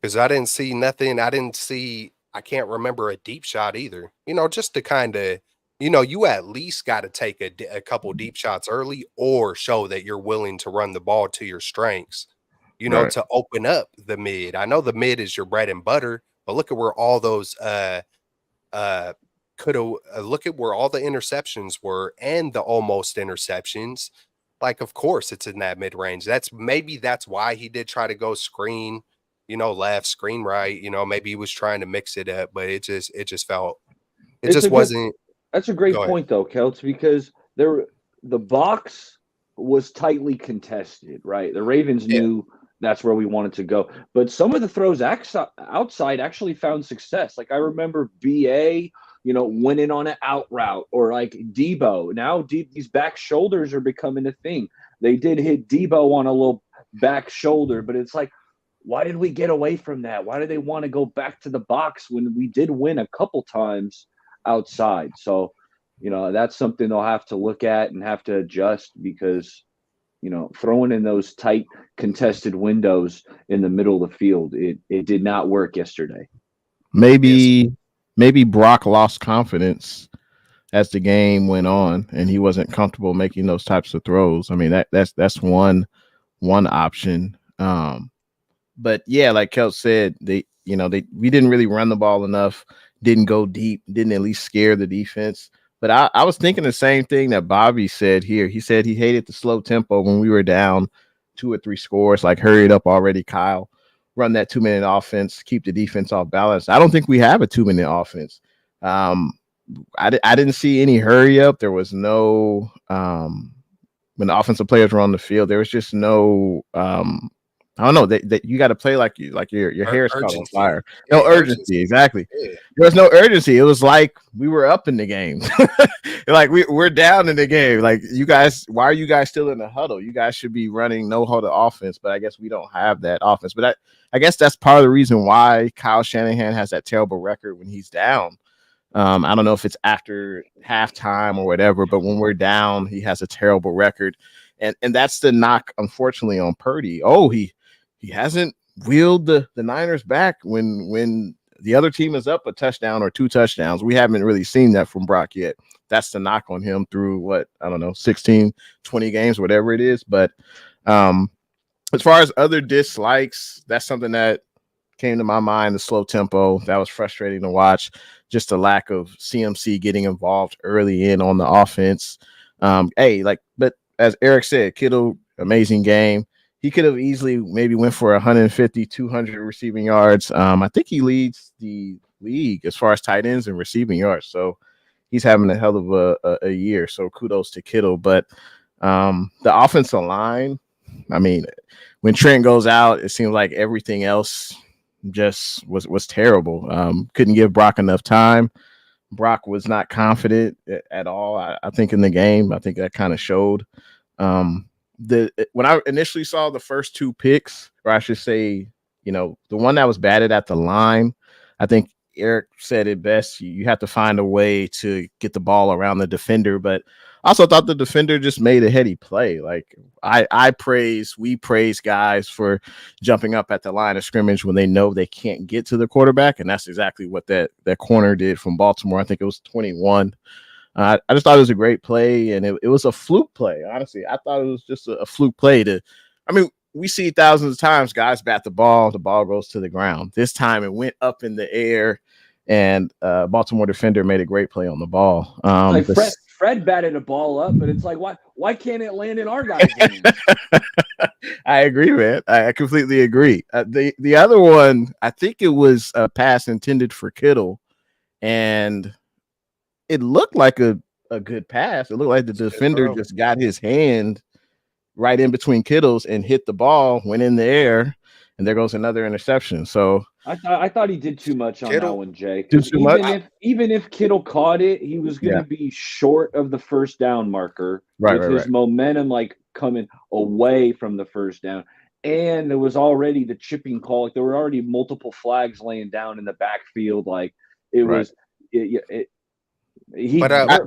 because I didn't see nothing. I can't remember a deep shot either. Just to kind of, you at least got to take a couple deep shots early or show that you're willing to run the ball to your strengths. you know, Right. to open up the mid. I know the mid is your bread and butter, but look at where all those could have look at where all the interceptions were and the almost interceptions. Like, of course, it's in that mid range. That's why he did try to go screen, you know, left, screen right. You know, maybe he was trying to mix it up, but it It's just a good wasn't. That's a great Go ahead. point though, Kelts, because the box was tightly contested, right? The Ravens Yeah, knew that's where we wanted to go. But some of the throws outside actually found success. Like I remember BA, winning on an out route, or like Debo. Now these back shoulders are becoming a thing. They did hit Debo on a little back shoulder, but it's like, why did we get away from that? Why do they want to go back to the box when we did win a couple times outside? So, that's something they'll have to look at and have to adjust, because throwing in those tight contested windows in the middle of the field, it did not work yesterday. yes, Maybe Brock lost confidence as the game went on, and he wasn't comfortable making those types of throws. I mean, that's one option. But yeah, like Kel said, we didn't really run the ball enough, didn't go deep, didn't at least scare the defense. But I was thinking the same thing that Bobby said here. He said he hated the slow tempo when we were down 2 or 3 scores, like hurry it up already, Kyle. Run that 2-minute offense, keep the defense off balance. I don't think we have a 2-minute offense. I didn't see any hurry up. There was no when the offensive players were on the field, there was just no I don't know that you got to play like your hair is caught on urgency. fire. Yeah, No urgency, exactly. Yeah. There was no urgency. It was like we were up in the game, like we're down in the game. Like, you guys, why are you guys still in the huddle? You guys should be running no huddle offense, but I guess we don't have that offense. But I guess that's part of the reason why Kyle Shanahan has that terrible record when he's down. I don't know if it's after halftime or whatever, but when we're down, he has a terrible record, and that's the knock, unfortunately, on Purdy. Oh, he hasn't wheeled the Niners back when the other team is up a touchdown or 2 touchdowns. We haven't really seen that from Brock yet. That's the knock on him through what, I don't know, 16, 20 games, whatever it is. But as far as other dislikes, that's something that came to my mind. The slow tempo, that was frustrating to watch. Just the lack of CMC getting involved early in on the offense. But as Eric said, Kittle, amazing game. He could have easily maybe went for 150, 200 receiving yards. I think he leads the league as far as tight ends and receiving yards. So he's having a hell of a year. So kudos to Kittle. But the offensive line, I mean, when Trent goes out, it seems like everything else just was terrible. Couldn't give Brock enough time. Brock was not confident at all. I think in the game, I think that kind of showed. When I initially saw the first 2 picks, or I should say, the one that was batted at the line, I think Eric said it best. You have to find a way to get the ball around the defender, but I also thought the defender just made a heady play. Like we praise guys for jumping up at the line of scrimmage when they know they can't get to the quarterback, and that's exactly what that corner did from Baltimore. I think it was 21. I just thought it was a great play, and it was a fluke play. Honestly, I thought it was just a fluke play. We see thousands of times guys bat the ball goes to the ground. This time it went up in the air, and Baltimore defender made a great play on the ball. Fred batted a ball up, but it's like, why can't it land in our guys' hands? I agree, man. I completely agree. The other one, I think it was a pass intended for Kittle, and it looked like a good pass. It looked like the defender just got his hand right in between Kittle's and hit the ball, went in the air, and there goes another interception. So I thought he did too much on that one, Jay. Because even if Kittle caught it, he was going to be short of the first down marker with his momentum like coming away from the first down. And there was already the chipping call. Like, there were already multiple flags laying down in the backfield. Like, it was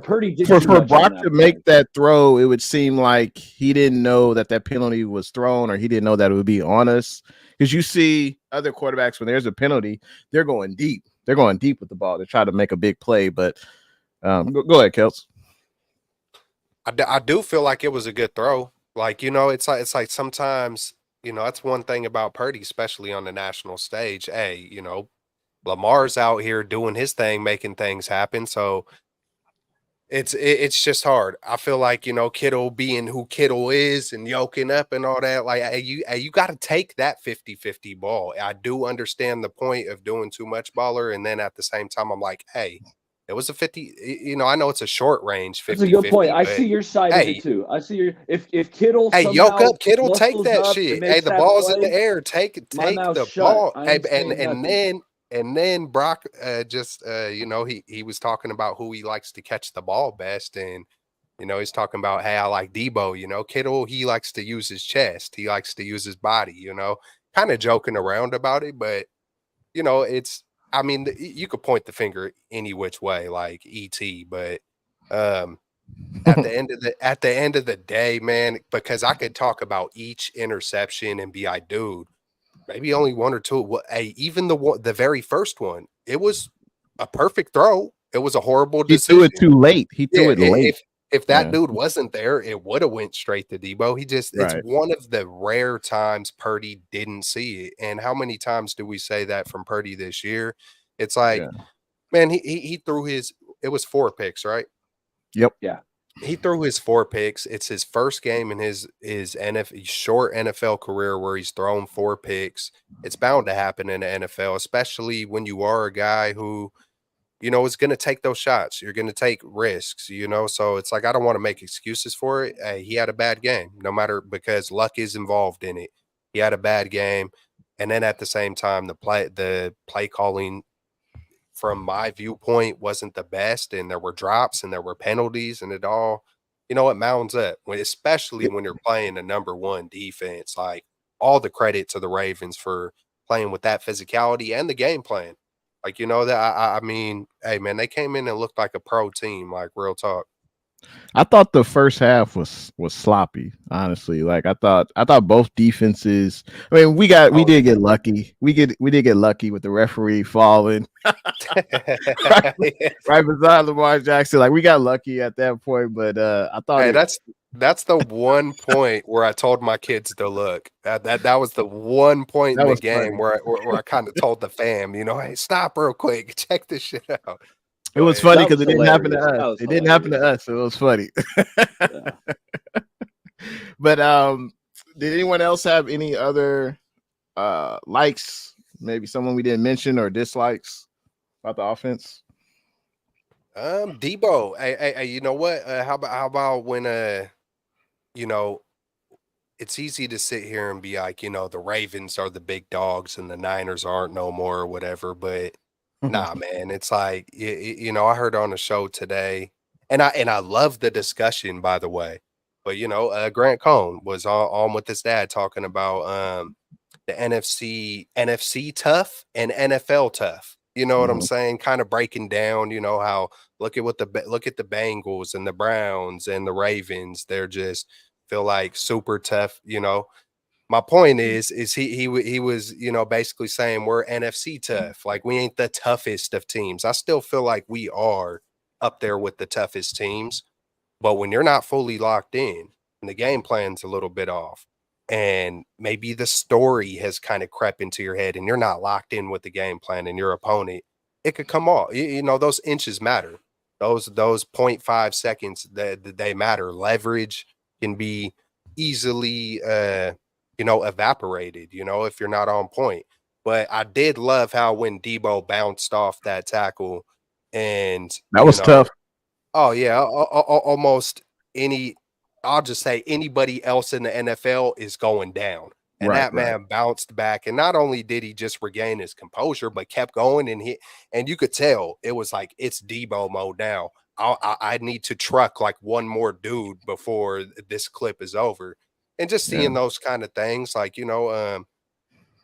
Purdy did for Brock to make that throw. It would seem like he didn't know that penalty was thrown, or he didn't know that it would be on us. Because you see other quarterbacks, when there's a penalty, they're going deep. They're going deep with the ball to try to make a big play. But go ahead, Kels. I do feel like it was a good throw. Like, it's like sometimes that's one thing about Purdy, especially on the national stage. Hey, Lamar's out here doing his thing, making things happen. So it's just hard. I feel like, Kittle being who Kittle is and yoking up and all that, like, you gotta take that 50-50 ball. I do understand the point of doing too much baller, and then at the same time, I'm like, "Hey, it was a 50." I know it's a short range That's a good point. 50-50, I but see your side of it hey, too. I see your if Kittle hey, yoke somehow up, Kittle, take muscles that up and shit. Hey, makes the that ball's in the play, air. my Take mouth's the shut. ball. I Hey, ain't saying nothing. and then Brock just he was talking about who he likes to catch the ball best, and he's talking about, hey, I like Debo. Kittle, he likes to use his chest. He likes to use his body. Kind of joking around about it, but it's. I mean, you could point the finger any which way, like ET, but um, at the end of the day, man, because I could talk about each interception and be like, dude, maybe only one or two. Hey, even the very first one, it was a perfect throw. It was a horrible He threw it decision. too late. He threw Yeah, it late. if that Yeah, dude wasn't there, it would have went straight to Debo. It's right. one of the rare times Purdy didn't see it. And how many times do we say that from Purdy this year? It's like, Yeah. man, he threw his it was 4 picks, right? Yep. Yeah. He threw his 4 picks. It's his first game in his short NFL career where he's thrown 4 picks. It's bound to happen in the NFL, especially when you are a guy who is going to take those shots. You're going to take risks. So it's like, I don't want to make excuses for it. Hey, he had a bad game, no matter because luck is involved in it. He had a bad game. And then at the same time, the play calling from my viewpoint wasn't the best, and there were drops and there were penalties, and it mounds up, especially when you're playing a number one defense. Like, all the credit to the Ravens for playing with that physicality and the game plan. Like, that I mean, hey man, they came in and looked like a pro team, like, real talk. I thought the first half was sloppy, honestly. Like I thought both defenses. I mean, we Oh did get lucky. We did get lucky with the referee falling right, yeah. right beside Lamar Jackson. Like we got lucky at that point, but I thought Hey, it that's the one point where I told my kids to look. That was the one point in that the was game funny. where I kind of told the fam, hey, stop real quick, check this shit out. It was But funny That because was it didn't happen to hilarious. us. That was It didn't happen to hilarious. us, so it was funny. Yeah. But did anyone else have any other likes? Maybe someone we didn't mention or dislikes about the offense? Debo, hey, you know what? How about when you know, it's easy to sit here and be like, the Ravens are the big dogs and the Niners aren't no more or whatever. But nah, man, it's like I heard on a show today, and I love the discussion, by the way. But Grant Cohn was on with his dad talking about the NFC tough and NFL tough. You know what I'm Mhm. saying? Kind of breaking down, how look at the Bengals and the Browns and the Ravens. They're just feel like super tough. My point is he was basically saying we're NFC tough, like we ain't the toughest of teams. I still feel like we are up there with the toughest teams, but when you're not fully locked in and the game plan's a little bit off, and maybe the story has kind of crept into your head and you're not locked in with the game plan and your opponent, it could come off. Those inches matter. Those point 0.5 seconds that they matter. Leverage can be easily evaporated, if you're not on point. But I did love how when Debo bounced off that tackle and That was tough. oh yeah, almost any. I'll just say anybody else in the NFL is going down, and Right, that right. man bounced back. And not only did he just regain his composure, but kept going. And you could tell it was like it's Debo mode now. I need to truck like one more dude before this clip is over. And just Yeah. seeing those kind of things, like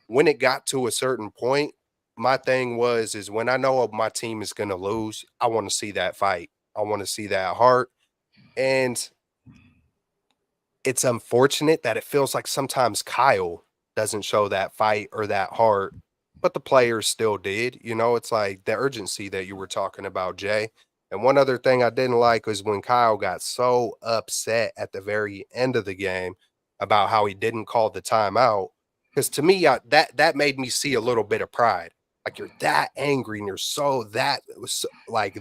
when it got to a certain point, my thing is when I know my team is going to lose, I want to see that fight. I want to see that heart. And it's unfortunate that it feels like sometimes Kyle doesn't show that fight or that heart, but the players still did. It's like the urgency that you were talking about, Jay. And one other thing I didn't like was when Kyle got so upset at the very end of the game. about how he didn't call the timeout. Because to me, that made me see a little bit of pride. Like you're that angry and you're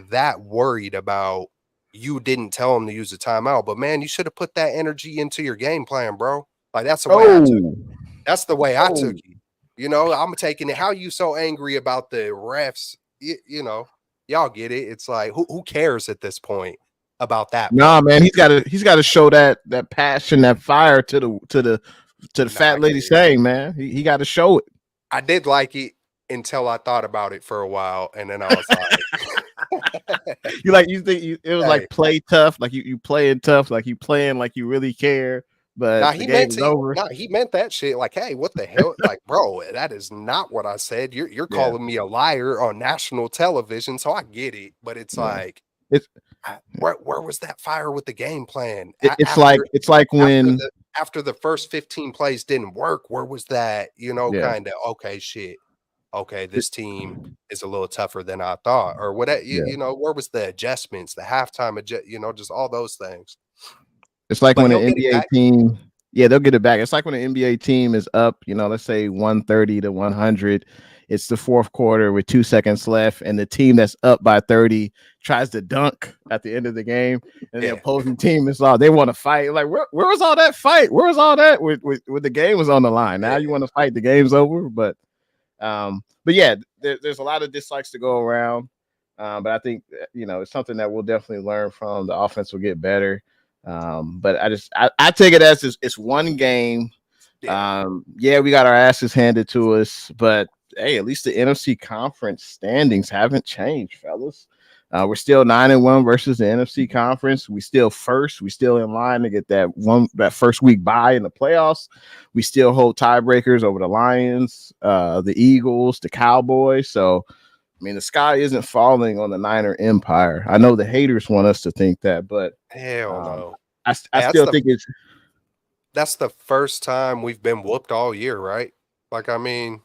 that worried about you didn't tell him to use the timeout. But man, you should have put that energy into your game plan, bro. Like that's the way I took it. Oh, That's the way I oh. took it. You know, I'm taking it. How you so angry about the refs? You know, y'all get it. It's like who cares at this point about that? Nah, man, he's got to show that passion, that fire to the fat lady saying, man. He got to show it. I did like it until I thought about it for a while, and then I was like, you think it was like play tough, like you playing tough, like you playing like you really care. But he meant he meant that shit. Like, hey, what the hell? Like, bro, that is not what I said. You're calling me a liar on national television, so I get it. But it's like, where was that fire with the game plan? It's like when after the first 15 plays didn't work, where was that? You know, kind of okay, shit. Okay, this team is a little tougher than I thought, or what? You know, where was the adjustments, the halftime you know, just all those things. It's like when an NBA team, they'll get it back. It's like when an NBA team is up, you know, let's say 130 to 100. It's the fourth quarter with 2 seconds left, and the team that's up by 30 tries to dunk at the end of the game, and the opposing team is all they want to fight. Like, where was all that fight? Where was all that with the game was on the line? Now you want to fight, the game's over. But yeah, there's a lot of dislikes to go around. But I think you know it's something that we'll definitely learn from. The offense will get better. But I take it as it's one game. We got our asses handed to us, but hey, at least the NFC conference standings haven't changed, fellas. We're still 9-1 versus the NFC conference. We still first. We still in line to get that first week bye in the playoffs. We still hold tiebreakers over the Lions, the Eagles, the Cowboys. So, I mean, the sky isn't falling on the Niner Empire. I know the haters want us to think that, but hell no. I still think that's the first time we've been whooped all year, right? Like, I mean,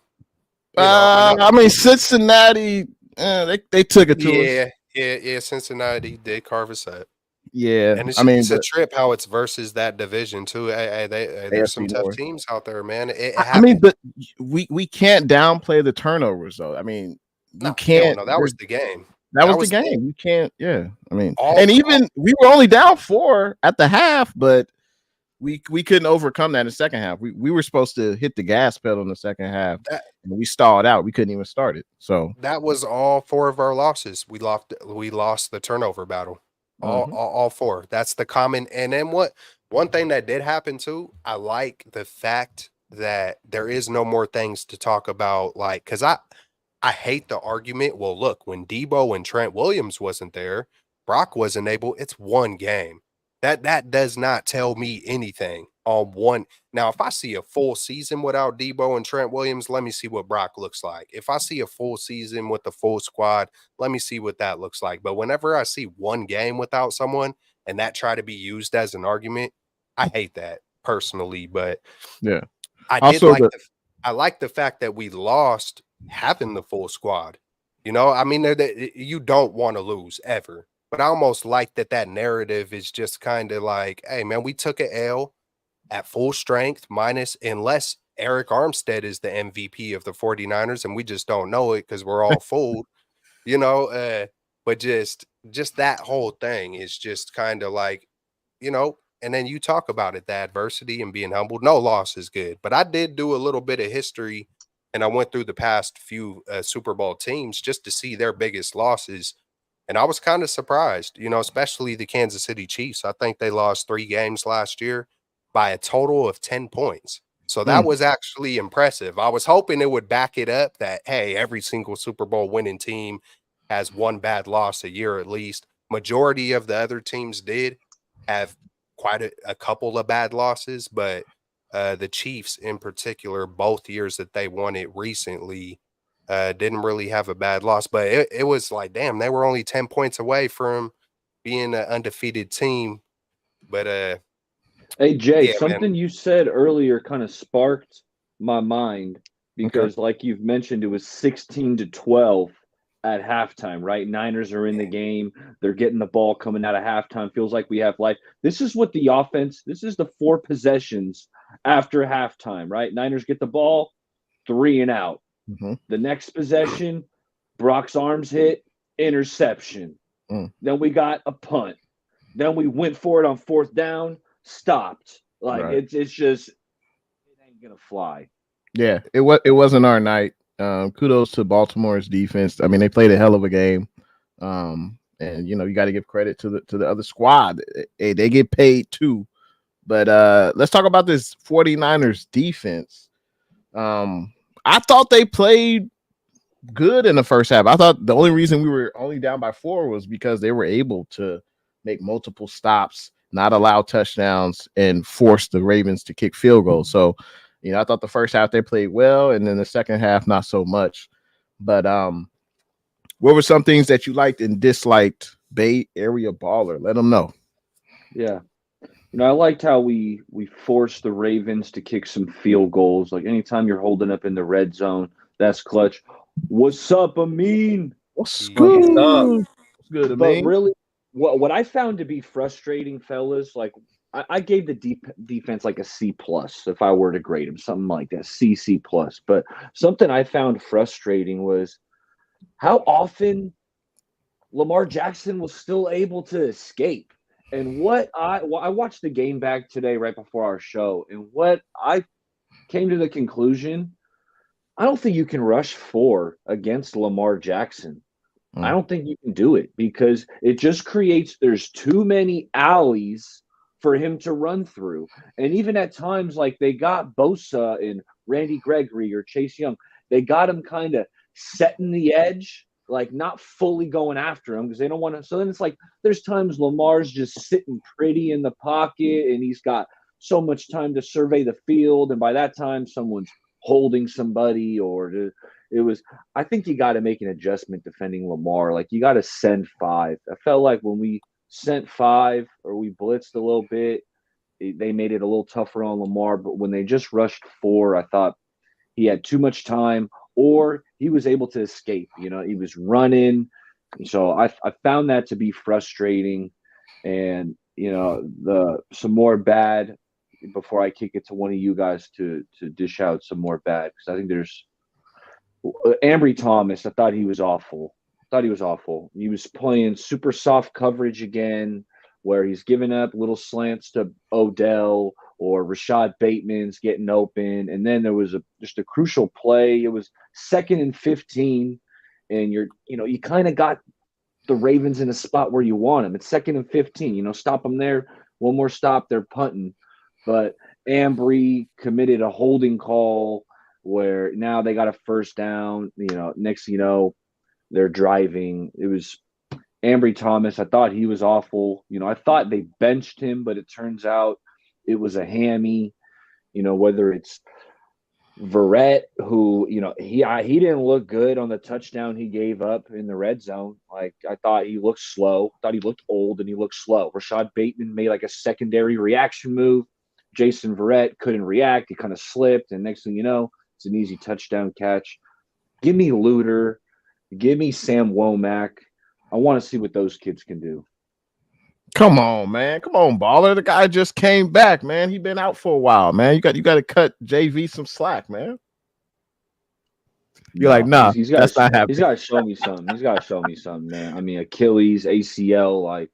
I mean, Cincinnati, they took it to us. Yeah. Cincinnati did carve us up. Yeah, and it's a trip how it's versus that division too. There's some tough teams out there, man. I mean, but we can't downplay the turnovers, though. I mean, you can't. No, that was the game. That was the game. You can't. Yeah, I mean, we were only down 4 at the half, but we couldn't overcome that in the second half. We were supposed to hit the gas pedal in the second half, and we stalled out. We couldn't even start it. So that was all 4 of our losses. We lost the turnover battle. All 4. That's the common. And then one thing that did happen too, I like the fact that there is no more things to talk about. Like, because I hate the argument. Well, look, when Debo and Trent Williams wasn't there, Brock wasn't able. It's one game. That does not tell me anything on one. Now, if I see a full season without Debo and Trent Williams, let me see what Brock looks like. If I see a full season with the full squad, let me see what that looks like. But whenever I see one game without someone and that try to be used as an argument, I hate that personally. But yeah, I like the fact that we lost having the full squad. You know, I mean, you don't want to lose ever. But I almost like that narrative is just kind of like, hey, man, we took an L at full strength unless Eric Armstead is the MVP of the 49ers and we just don't know it because we're all fooled, you know. But just that whole thing is just kind of like, you know, and then you talk about it, the adversity and being humbled. No loss is good. But I did do a little bit of history and I went through the past few Super Bowl teams just to see their biggest losses. And I was kind of surprised, you know, especially the Kansas City Chiefs. I think they lost 3 games last year by a total of 10 points. So that was actually impressive. I was hoping it would back it up that, hey, every single Super Bowl winning team has one bad loss a year at least. Majority of the other teams did have quite a couple of bad losses, but the Chiefs in particular, both years that they won it recently, didn't really have a bad loss, but it was like, damn, they were only 10 points away from being an undefeated team. But hey Jay, something you said earlier kind of sparked my mind because, like you've mentioned, it was 16-12 at halftime, right? Niners are in the game. They're getting the ball coming out of halftime. Feels like we have life. This is what the offense. This is the 4 possessions after halftime, right? Niners get the ball, 3 and out. Mhm. The next possession, Brock's arms hit, interception. Mm. Then we got a punt. Then we went for it on 4th down, stopped. Like Right. it's just it ain't gonna fly. Yeah, it wasn't our night. Kudos to Baltimore's defense. I mean, they played a hell of a game. And you got to give credit to the other squad. Hey, they get paid too. But let's talk about this 49ers defense. I thought they played good in the first half. I thought the only reason we were only down by 4 was because they were able to make multiple stops, not allow touchdowns, and force the Ravens to kick field goals. So, I thought the first half they played well, and then the second half not so much. But what were some things that you liked and disliked? Bay Area baller, let them know. Yeah. I liked how we forced the Ravens to kick some field goals. Like anytime you're holding up in the red zone, that's clutch. What's up, Amin? What's Yeah. good? What's What's good, But man? really, what I found to be frustrating, fellas, like I gave the defense like a C plus if I were to grade them, something like that, C plus. But something I found frustrating was how often Lamar Jackson was still able to escape. And I watched the game back today right before our show, and what I came to the conclusion, I don't think you can rush 4 against Lamar Jackson. I don't think you can do it because it just creates there's too many alleys for him to run through. And even at times, like they got Bosa and Randy Gregory or Chase Young, they got him kind of setting the edge, like not fully going after him because they don't want to. So then it's like there's times Lamar's just sitting pretty in the pocket and he's got so much time to survey the field. And by that time, someone's holding somebody it was I think you got to make an adjustment defending Lamar. Like you got to send 5. I felt like when we sent 5 or we blitzed a little bit, they made it a little tougher on Lamar. But when they just rushed 4, I thought he had too much time or he was able to escape. He was running. So I found that to be frustrating. And, some more bad before I kick it to one of you guys to dish out some more bad because I think there's Ambry Thomas, I thought he was awful. He was playing super soft coverage again, where he's giving up little slants to Odell or Rashad Bateman's getting open. And then there was just a crucial play. It was 2nd and 15, and you kind of got the Ravens in a spot where you want them. It's 2nd and 15. Stop them there. One more stop, they're punting. But Ambry committed a holding call where now they got a first down. Next thing you know, they're driving. It was Ambry Thomas. I thought he was awful. I thought they benched him, but it turns out it was a hammy. Whether it's Verrett, who he didn't look good on the touchdown he gave up in the red zone. Like I thought he looked slow. Thought he looked old and he looked slow. Rashad Bateman made like a secondary reaction move. Jason Verrett couldn't react. He kind of slipped, and next thing you know, it's an easy touchdown catch. Give me Luter. Give me Sam Womack. I want to see what those kids can do. Come on, man. Come on, baller. The guy just came back, man. He been out for a while, man. You got to cut JV some slack, man. You're like, nah, that's not happening. He's got to show me something. Man. I mean, Achilles, ACL. Like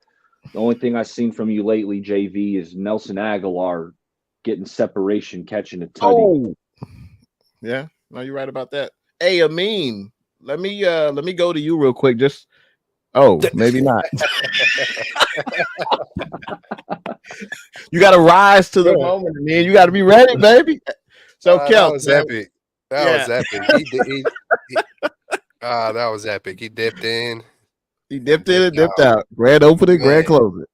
the only thing I've seen from you lately, JV, is Nelson Aguilar getting separation, catching a tutty. Oh, yeah. No, you're right about that. Hey, Amin, let me go to you real quick. Just maybe not. You got to rise to the moment, man. You got to be ready, baby. So, Kel, that was epic. That was epic. That was epic. He dipped in. He dipped in and dipped out. Grand opening, grand closing.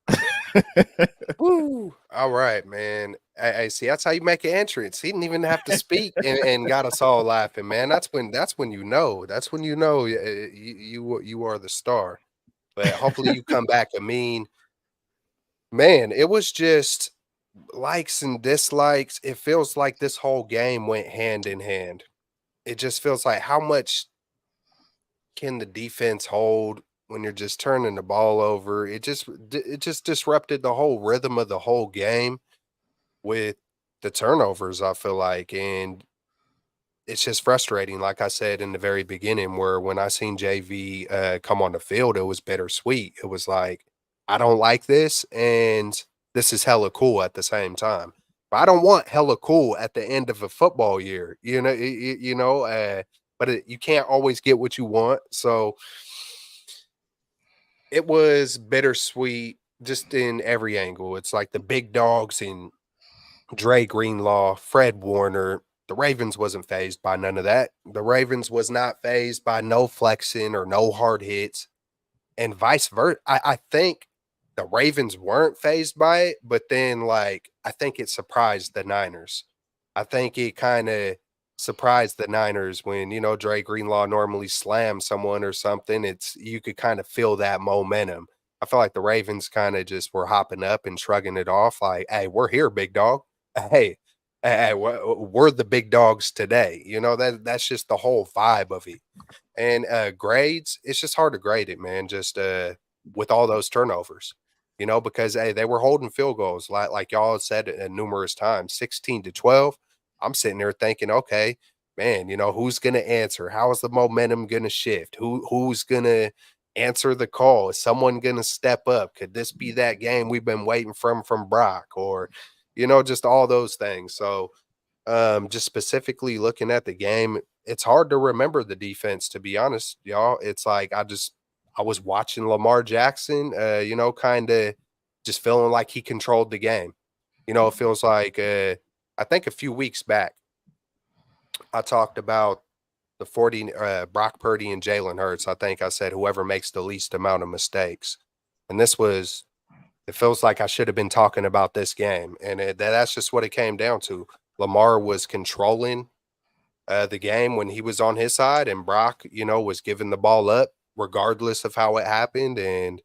Woo. All right, man. Hey, see, that's how you make an entrance. He didn't even have to speak and got us all laughing, man. That's when you know. That's when you know you are the star. But hopefully you come back. I mean, man, it was just likes and dislikes. It feels like this whole game went hand in hand. It just feels like how much can the defense hold when you're just turning the ball over? It just disrupted the whole rhythm of the whole game with the turnovers, I feel like, and it's just frustrating. Like I said in the very beginning, where when I seen JV come on the field, it was bittersweet. It was like, I don't like this, and this is hella cool at the same time. But I don't want hella cool at the end of a football year, but you can't always get what you want. So it was bittersweet just in every angle. It's like the big dogs in Dre Greenlaw, Fred Warner. The Ravens wasn't phased by none of that. The Ravens was not phased by no flexing or no hard hits, and vice versa. I think the Ravens weren't phased by it, but then I think it surprised the Niners. I think it kind of surprised the Niners when, Dre Greenlaw normally slams someone or something. You could kind of feel that momentum. I feel like the Ravens kind of just were hopping up and shrugging it off like, hey, we're here, big dog. Hey, we're the big dogs today. That's just the whole vibe of it. And grades, it's just hard to grade it, man. Just with all those turnovers, because hey, they were holding field goals like y'all said numerous times, 16-12. I'm sitting there thinking, okay, man, who's gonna answer? How is the momentum gonna shift? Who's gonna answer the call? Is someone gonna step up? Could this be that game we've been waiting from Brock? Or, just all those things. So just specifically looking at the game, it's hard to remember the defense, to be honest, y'all. It's like I was watching Lamar Jackson, kind of just feeling like he controlled the game. It feels like I think a few weeks back I talked about the 40 Brock Purdy and Jalen Hurts. I think I said whoever makes the least amount of mistakes. And it feels like I should have been talking about this game. And that's just what it came down to. Lamar was controlling the game when he was on his side, and Brock, was giving the ball up regardless of how it happened. And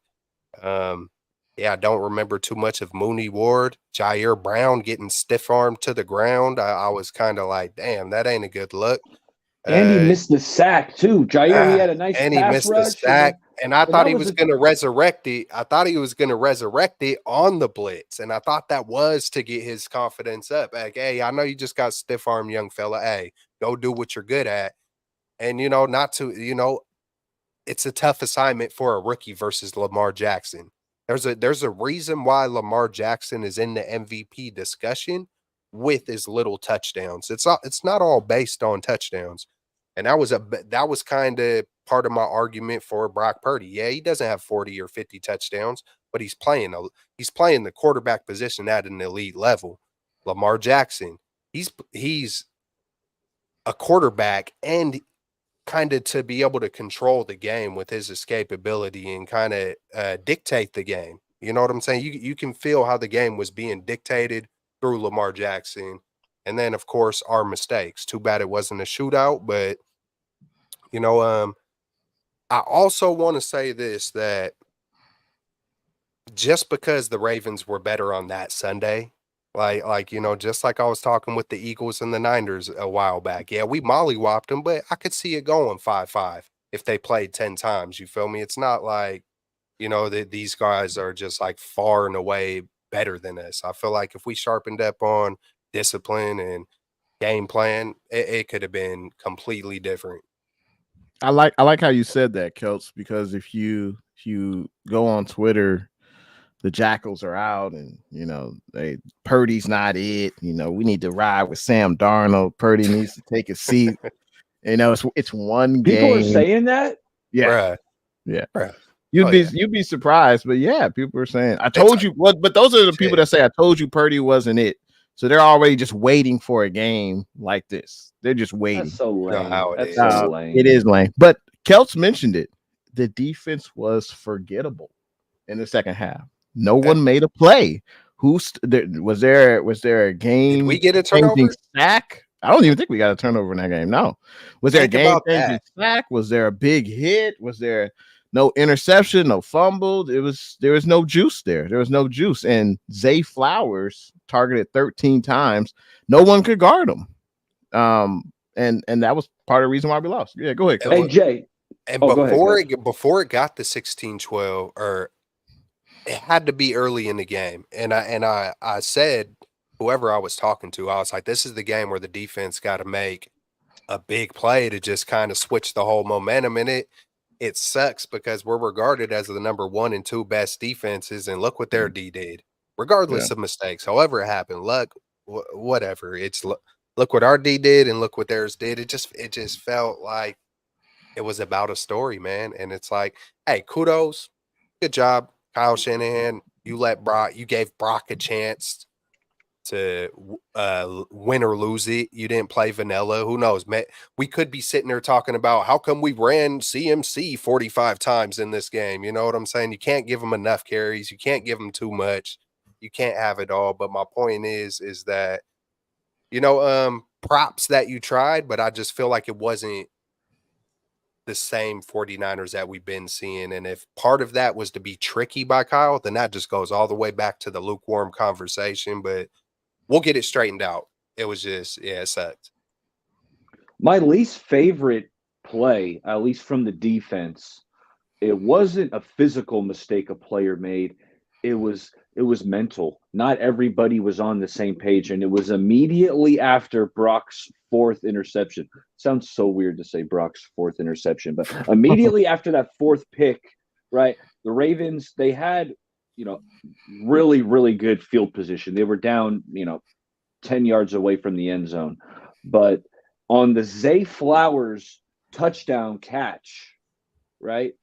I don't remember too much of Mooney Ward, Jair Brown getting stiff armed to the ground. I was kind of like, damn, that ain't a good look. And he missed the sack too. Jair, he had a nice and pass he missed rush. the sack. And I thought he was going to resurrect it. I thought he was going to resurrect it on the blitz. And I thought that was to get his confidence up. Like, hey, I know you just got stiff arm, young fella. Hey, go do what you're good at. And, it's a tough assignment for a rookie versus Lamar Jackson. There's a reason why Lamar Jackson is in the MVP discussion with his little touchdowns. It's not all based on touchdowns. And that was kind of part of my argument for Brock Purdy. Yeah, he doesn't have 40 or 50 touchdowns, but he's playing the quarterback position at an elite level. Lamar Jackson, he's a quarterback, and kind of to be able to control the game with his escapability and kind of dictate the game. You know what I'm saying? You can feel how the game was being dictated through Lamar Jackson. And then, of course, our mistakes. Too bad it wasn't a shootout, but I also want to say this, that just because the Ravens were better on that Sunday, just like I was talking with the Eagles and the Niners a while back. Yeah, we mollywopped them, but I could see it going 5-5 if they played 10 times. You feel me? It's not like, that these guys are just like far and away better than us. I feel like if we sharpened up on discipline and game plan, it could have been completely different. I like how you said that, Kelts, because if you go on Twitter, the Jackals are out, and Purdy's not it. We need to ride with Sam Darnold. Purdy needs to take a seat. It's one game. People are saying that. Yeah, Bruh. yeah. Bruh. You'd be surprised, but yeah, people are saying, "I told you." But those are the people that say, "I told you, Purdy wasn't it." So they're already just waiting for a game like this. They're just waiting. That's so lame. That's so lame. It is lame. But Kelts mentioned it. The defense was forgettable in the second half. No one made a play. Was there a game? Did we get a turnover? Sack? I don't even think we got a turnover in that game. No. Was there a game-changing sack? Was there a big hit? Was there no interception? No fumble? There was no juice there. There was no juice. And Zay Flowers targeted 13 times. No one could guard him. And that was part of the reason why we lost. Yeah, go ahead. Hey, Jay. And before it got to 16-12, or it had to be early in the game. And I said whoever I was talking to, I was like, this is the game where the defense got to make a big play to just kind of switch the whole momentum. And it sucks because we're regarded as the number 1 and 2 best defenses, and look what their D did, Yeah. regardless of mistakes. However it happened, luck, whatever. Look what our D did and look what theirs did. It just felt like it was about a story, man. And it's like, hey, kudos, good job, Kyle Shanahan. You gave Brock a chance to win or lose it. You didn't play vanilla. Who knows, man? We could be sitting there talking about how come we ran CMC 45 times in this game. You know what I'm saying? You can't give them enough carries. You can't give them too much. You can't have it all. But my point is that, props that you tried, but I just feel like it wasn't the same 49ers that we've been seeing. And if part of that was to be tricky by Kyle, then that just goes all the way back to the lukewarm conversation. But we'll get it straightened out. It was just, yeah, it sucked. My least favorite play, at least from the defense, it wasn't a physical mistake a player made. It was mental. Not everybody was on the same page, and it was immediately after Brock's 4th interception. Sounds so weird to say Brock's 4th interception, but immediately after that 4th pick, right? The Ravens, they had, really, really good field position. They were down, 10 yards away from the end zone. But on the Zay Flowers touchdown catch, right?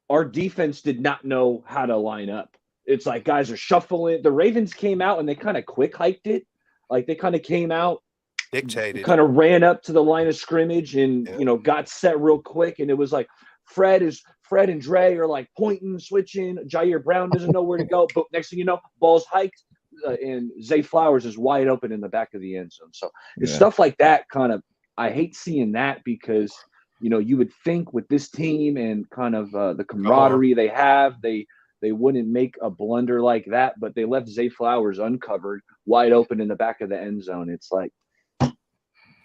Our defense did not know how to line up. It's like guys are shuffling. The Ravens came out and they kind of quick hiked it. Like they kind of came out, Dictated. kind of ran up to the line of scrimmage and, Yeah. got set real quick. And it was like Fred and Dre are like pointing, switching. Jair Brown doesn't know where to go. But next thing you know, ball's hiked. And Zay Flowers is wide open in the back of the end zone. So it's stuff like that kind of, I hate seeing that because, you would think with this team and kind of the camaraderie they have, they wouldn't make a blunder like that, but they left Zay Flowers uncovered, wide open in the back of the end zone. It's like,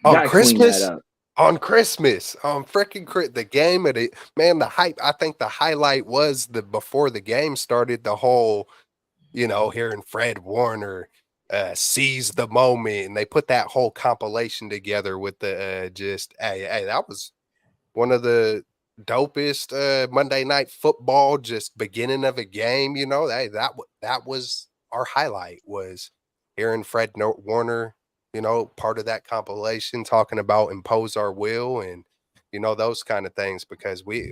on Christmas, that up. on freaking the game of it, man, the hype. I think the highlight was before the game started, the whole, hearing Fred Warner seize the moment, and they put that whole compilation together with the hey, that was one of the dopest Monday Night Football, just beginning of a game. Hey, that was our highlight, was hearing Fred Warner, part of that compilation, talking about impose our will and those kind of things, because we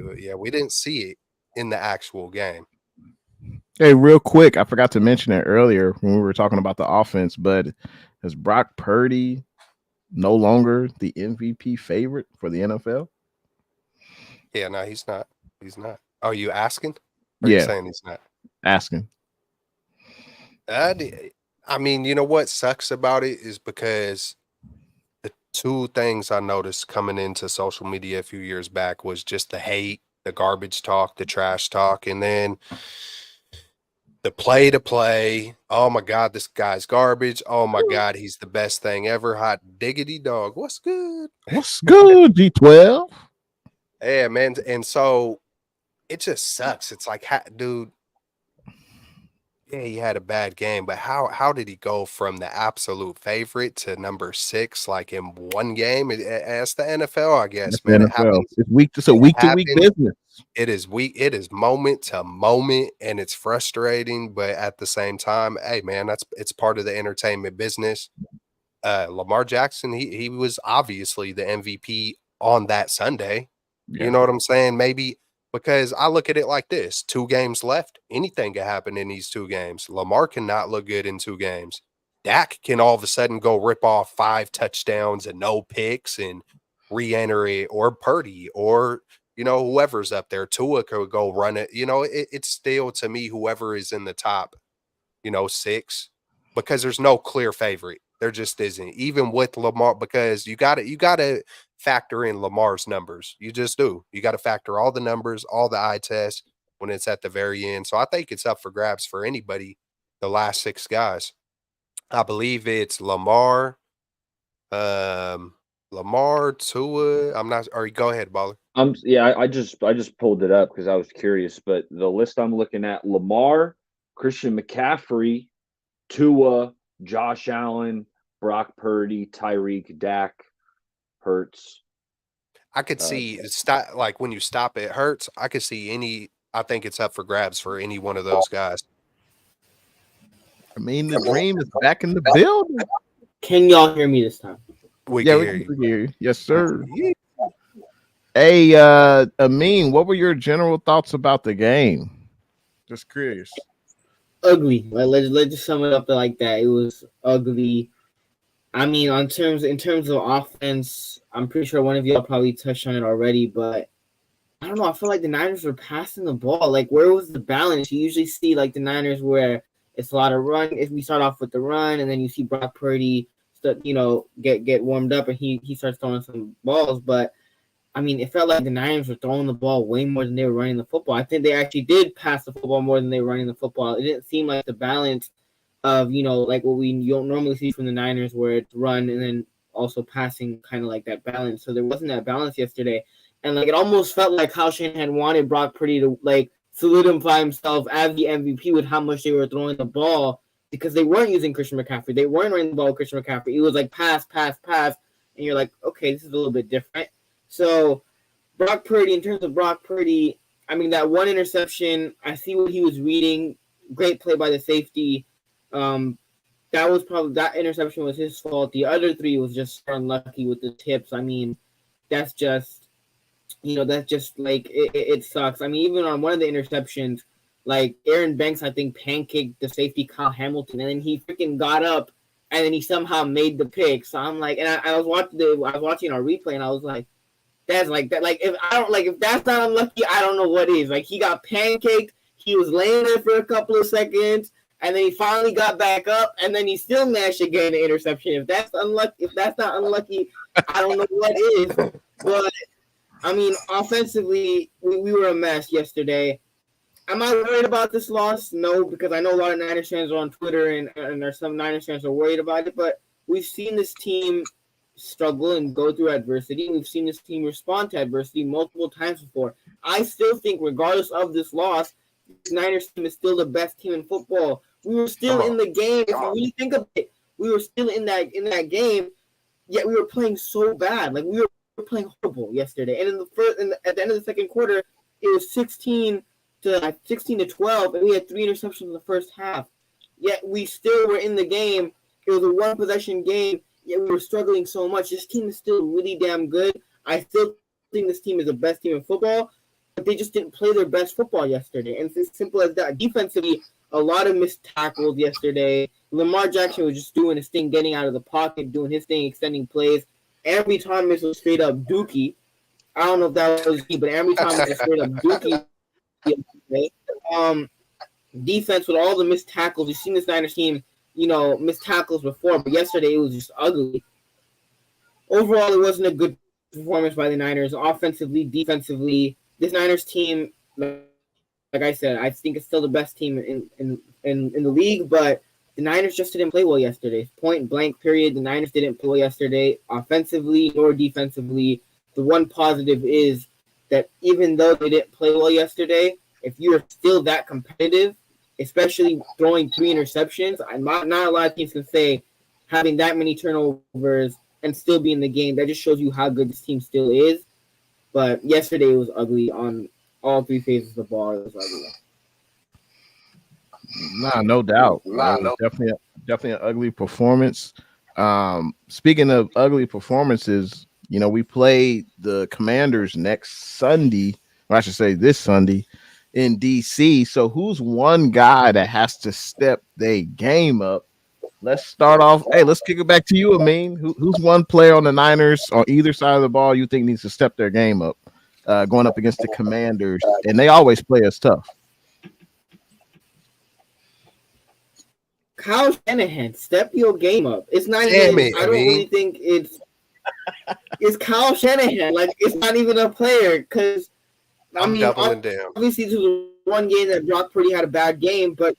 didn't see it in the actual game. Hey, real quick, I forgot to mention it earlier when we were talking about the offense, but is Brock Purdy no longer the MVP favorite for the NFL? Yeah, no, he's not. He's not. Oh, you asking? Or are you saying he's not? Asking. I mean, you know what sucks about it is because the two things I noticed coming into social media a few years back was just the hate, the garbage talk, the trash talk, and then the play to play. Oh my God, this guy's garbage. Oh my God, he's the best thing ever. Hot diggity dog. What's good? What's good, G12? Yeah, man. And so it just sucks. It's like, dude, yeah, he had a bad game, but how did he go from the absolute favorite to number 6 like in one game? That's the NFL, I guess, That's man. the It NFL. happens. It's a week to week business. It is it is moment to moment, and it's frustrating, but at the same time, hey man, it's part of the entertainment business. Lamar Jackson, he was obviously the MVP on that Sunday. Yeah. You know what I'm saying? Maybe because I look at it like this: 2 games left, anything can happen in these 2 games. Lamar cannot look good in 2 games. Dak can all of a sudden go rip off 5 touchdowns and no picks and re-enter it, or Purdy, or whoever's up there. Tua could go run it. It's still, to me, whoever is in the top, 6, because there's no clear favorite. There just isn't, even with Lamar, because you gotta factor in Lamar's numbers. You just do. You got to factor all the numbers, all the eye tests when it's at the very end. So I think it's up for grabs for anybody, the last 6 guys. I believe it's Lamar, Tua. I'm not. Or go ahead, Baller. I just pulled it up because I was curious, but the list I'm looking at: Lamar, Christian McCaffrey, Tua, Josh Allen, Brock Purdy, Tyreek, Dak, Hurts. I could see stop like when you stop it hurts. I could see any. I think it's up for grabs for any one of those guys. I mean, the dream is back in the building. Can y'all hear me this time? We Yeah, can we hear can you. hear you. Yes, sir. Hey, Amin, what were your general thoughts about the game? Just curious. Ugly. Let's just sum it up like that. It was ugly. I mean, in terms of offense, I'm pretty sure one of y'all probably touched on it already, but I don't know. I feel like the Niners were passing the ball. Like, where was the balance? You usually see like the Niners where it's a lot of run. If we start off with the run, and then you see Brock Purdy, get warmed up, and he starts throwing some balls. But I mean, it felt like the Niners were throwing the ball way more than they were running the football. I think they actually did pass the football more than they were running the football. It didn't seem like the balance of, like what you don't normally see from the Niners where it's run and then also passing, kind of like that balance. So there wasn't that balance yesterday. And like it almost felt like Kyle Shanahan wanted Brock Purdy to like solidify himself as the MVP with how much they were throwing the ball because they weren't using Christian McCaffrey. They weren't running the ball with Christian McCaffrey. It was like pass, pass, pass. And you're like, okay, this is a little bit different. So Brock Purdy, in terms of Brock Purdy, I mean, that one interception, I see what he was reading. Great play by the safety. That interception was his fault. The other three was just unlucky with the tips. I mean, that's just like it sucks. I mean, even on one of the interceptions, like Aaron Banks, I think pancaked the safety Kyle Hamilton, and then he freaking got up, and then he somehow made the pick. So I'm like, and I was watching our replay, and I was like, that's like that. Like if that's not unlucky, I don't know what is. Like he got pancaked. He was laying there for a couple of seconds, and then he finally got back up, and then he still managed to get an interception. If that's not unlucky, I don't know what is. But I mean, offensively, we were a mess yesterday. Am I worried about this loss? No, because I know a lot of Niners fans are on Twitter, and there's some Niners fans are worried about it. But we've seen this team struggle and go through adversity. We've seen this team respond to adversity multiple times before. I still think, regardless of this loss, this Niners team is still the best team in football. We were still in the game. If you really think of it, we were still in that game. Yet we were playing so bad. Like we were playing horrible yesterday. And at the end of the second quarter, it was 16 to 12, and we had 3 interceptions in the first half. Yet we still were in the game. It was a one possession game. Yet we were struggling so much. This team is still really damn good. I still think this team is the best team in football, but they just didn't play their best football yesterday. And it's as simple as that. Defensively, a lot of missed tackles yesterday. Lamar Jackson was just doing his thing, getting out of the pocket, doing his thing, extending plays. Every time it was straight up dookie. I don't know if that was me, but every time it was straight up dookie. Defense with all the missed tackles. You've seen this Niners team, missed tackles before, but yesterday it was just ugly. Overall, it wasn't a good performance by the Niners, offensively, defensively. This Niners team, like I said, I think it's still the best team in the league, but the Niners just didn't play well yesterday. Point blank, period. The Niners didn't play well yesterday, offensively nor defensively. The one positive is that even though they didn't play well yesterday, if you're still that competitive, especially throwing 3 interceptions, not a lot of teams can say having that many turnovers and still be in the game. That just shows you how good this team still is. But yesterday it was ugly on all 3 phases of the ball. It was ugly. Nah, no doubt. Definitely an ugly performance. Speaking of ugly performances, we play the Commanders next Sunday, or I should say this Sunday in DC. So who's one guy that has to step their game up? Let's start off. Hey, let's kick it back to you, Amin. Who's one player on the Niners on either side of the ball you think needs to step their game up going up against the Commanders? And they always play us tough. Kyle Shanahan, step your game up. It's not Damn even. it, I don't really think it's Kyle Shanahan. Like it's not even a player because I'm doubling down. Obviously, this was one game that Brock Purdy had a bad game, but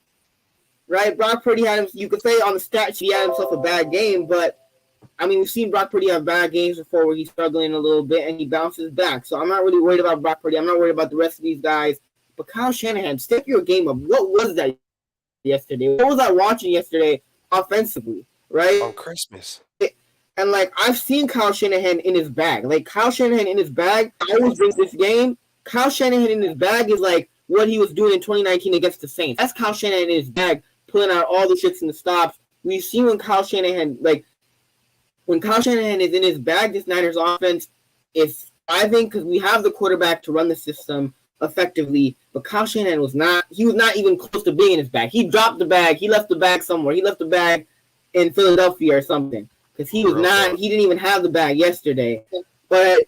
right, Brock Purdy had him. You could say on the stat sheet he had himself a bad game, but I mean we've seen Brock Purdy have bad games before where he's struggling a little bit and he bounces back. So I'm not really worried about Brock Purdy. I'm not worried about the rest of these guys. But Kyle Shanahan, step your game up. What was that yesterday? What was I watching yesterday offensively, right? On Christmas. And like I've seen Kyle Shanahan in his bag. Like Kyle Shanahan in his bag, I always bring this game. Kyle Shanahan in his bag is like what he was doing in 2019 against the Saints. That's Kyle Shanahan in his bag, pulling out all the tricks and the stops. We've seen when Kyle Shanahan is in his bag, this Niners offense is thriving because we have the quarterback to run the system effectively. But Kyle Shanahan was not even close to being in his bag. He dropped the bag. He left the bag somewhere. He left the bag in Philadelphia or something. Because he didn't even have the bag yesterday. But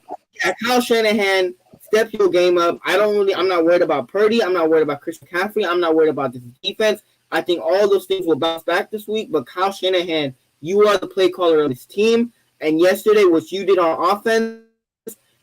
Kyle Shanahan, step your game up. I'm not worried about Purdy. I'm not worried about Chris McCaffrey. I'm not worried about this defense. I think all those things will bounce back this week. But Kyle Shanahan, you are the play caller of this team. And yesterday, what you did on offense,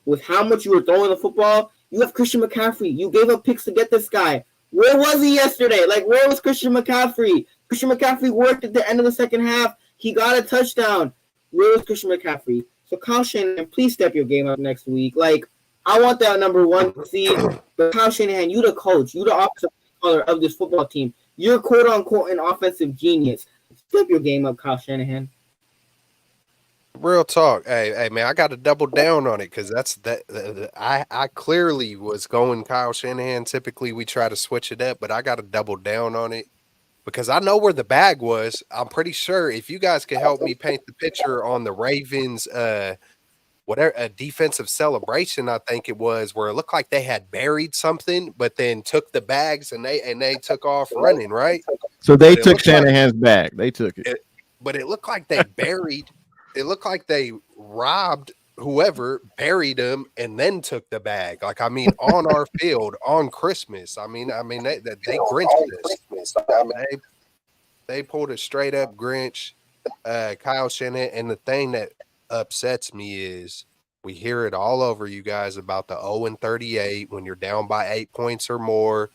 with how much you were throwing the football, you have Christian McCaffrey. You gave up picks to get this guy. Where was he yesterday? Like, where was Christian McCaffrey? Christian McCaffrey worked at the end of the second half. He got a touchdown. Where was Christian McCaffrey? So Kyle Shanahan, please step your game up next week. Like, I want that number 1 seed. But Kyle Shanahan, you the coach. You the offensive caller of this football team. You're quote unquote an offensive genius. Step your game up, Kyle Shanahan. Real talk. Hey, man, I got to double down on it because I clearly was going Kyle Shanahan. Typically, we try to switch it up, but I got to double down on it because I know where the bag was. I'm pretty sure if you guys could help me paint the picture on the Ravens, a defensive celebration, I think it was, where it looked like they had buried something, but then took the bags and they took off running, right? So they took Shanahan's bag. They took it. But it looked like they buried. It looked like they robbed whoever, buried him, and then took the bag. Like, I mean, on our field on Christmas. I mean, they Grinched this. They pulled a straight up Grinch. Kyle Shanahan, and the thing that upsets me is we hear it all over you guys about the 0-38 when you're down by 8 points or more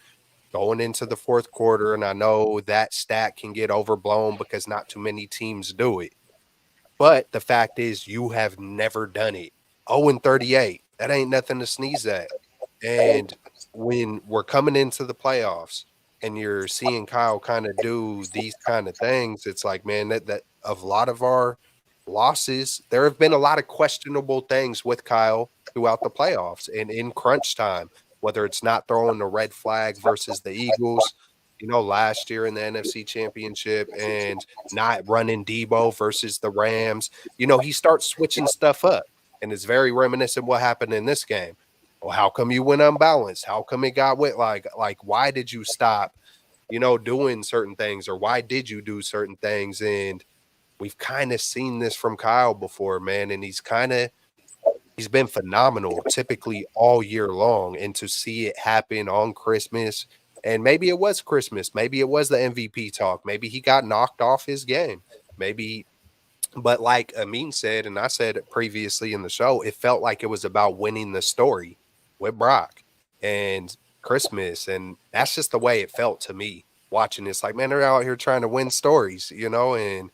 going into the fourth quarter. And I know that stat can get overblown because not too many teams do it. But the fact is, you have never done it. 0-38, that ain't nothing to sneeze at. And when we're coming into the playoffs and you're seeing Kyle kind of do these kind of things, it's like, man, that of a lot of our losses, there have been a lot of questionable things with Kyle throughout the playoffs and in crunch time, whether it's not throwing the red flag versus the Eagles, last year in the NFC Championship, and not running Debo versus the Rams. He starts switching stuff up, and it's very reminiscent of what happened in this game. Well, how come you went unbalanced? How come it got wet? Like why did you stop, doing certain things, or why did you do certain things? And we've kind of seen this from Kyle before, man, and he's been phenomenal typically all year long, and to see it happen on Christmas. And maybe it was Christmas. Maybe it was the MVP talk. Maybe he got knocked off his game. Maybe, but like Amin said, and I said it previously in the show, it felt like it was about winning the story with Brock and Christmas. And that's just the way it felt to me watching this. Like, man, they're out here trying to win stories, and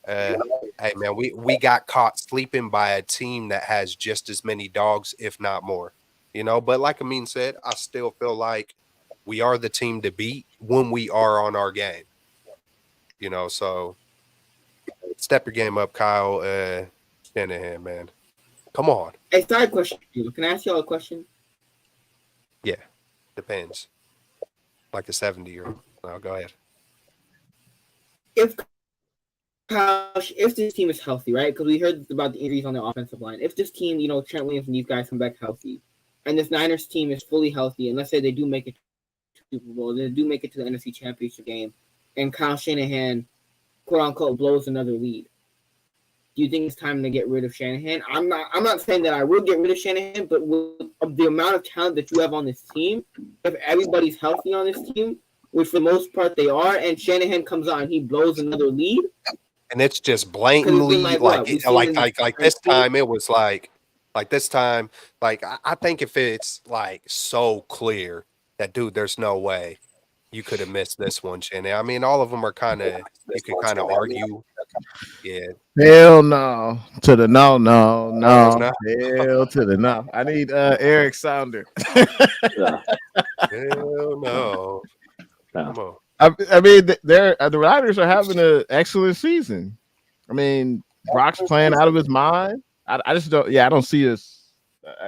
hey, man, we got caught sleeping by a team that has just as many dogs, if not more, But like Amin said, I still feel like we are the team to beat when we are on our game, so step your game up, Kyle Shanahan, man. Come on. Hey, side question. Can I ask y'all a question? Yeah, depends. Like a 70-year. No, go ahead. If this team is healthy, right? Because we heard about the injuries on the offensive line. If this team, Trent Williams and these guys come back healthy, and this Niners team is fully healthy, and let's say they do make it Super Bowl, they do make it to the NFC Championship game, and Kyle Shanahan, quote unquote, blows another lead. Do you think it's time to get rid of Shanahan? I'm not saying that I will get rid of Shanahan, but with the amount of talent that you have on this team, if everybody's healthy on this team, which for the most part they are, and Shanahan comes on, he blows another lead, and it's just blatantly like this time it was like this time, like I think if it's like so clear that, dude, there's no way you could have missed this one, Shannon. I mean, all of them are kind of, you could kind of argue. Yeah. Hell no. To the no. Hell to the no. I need Eric Sounder. Hell no. Come on. I mean, the Riders are having an excellent season. I mean, Brock's playing out of his mind. I just don't. Yeah, I don't see us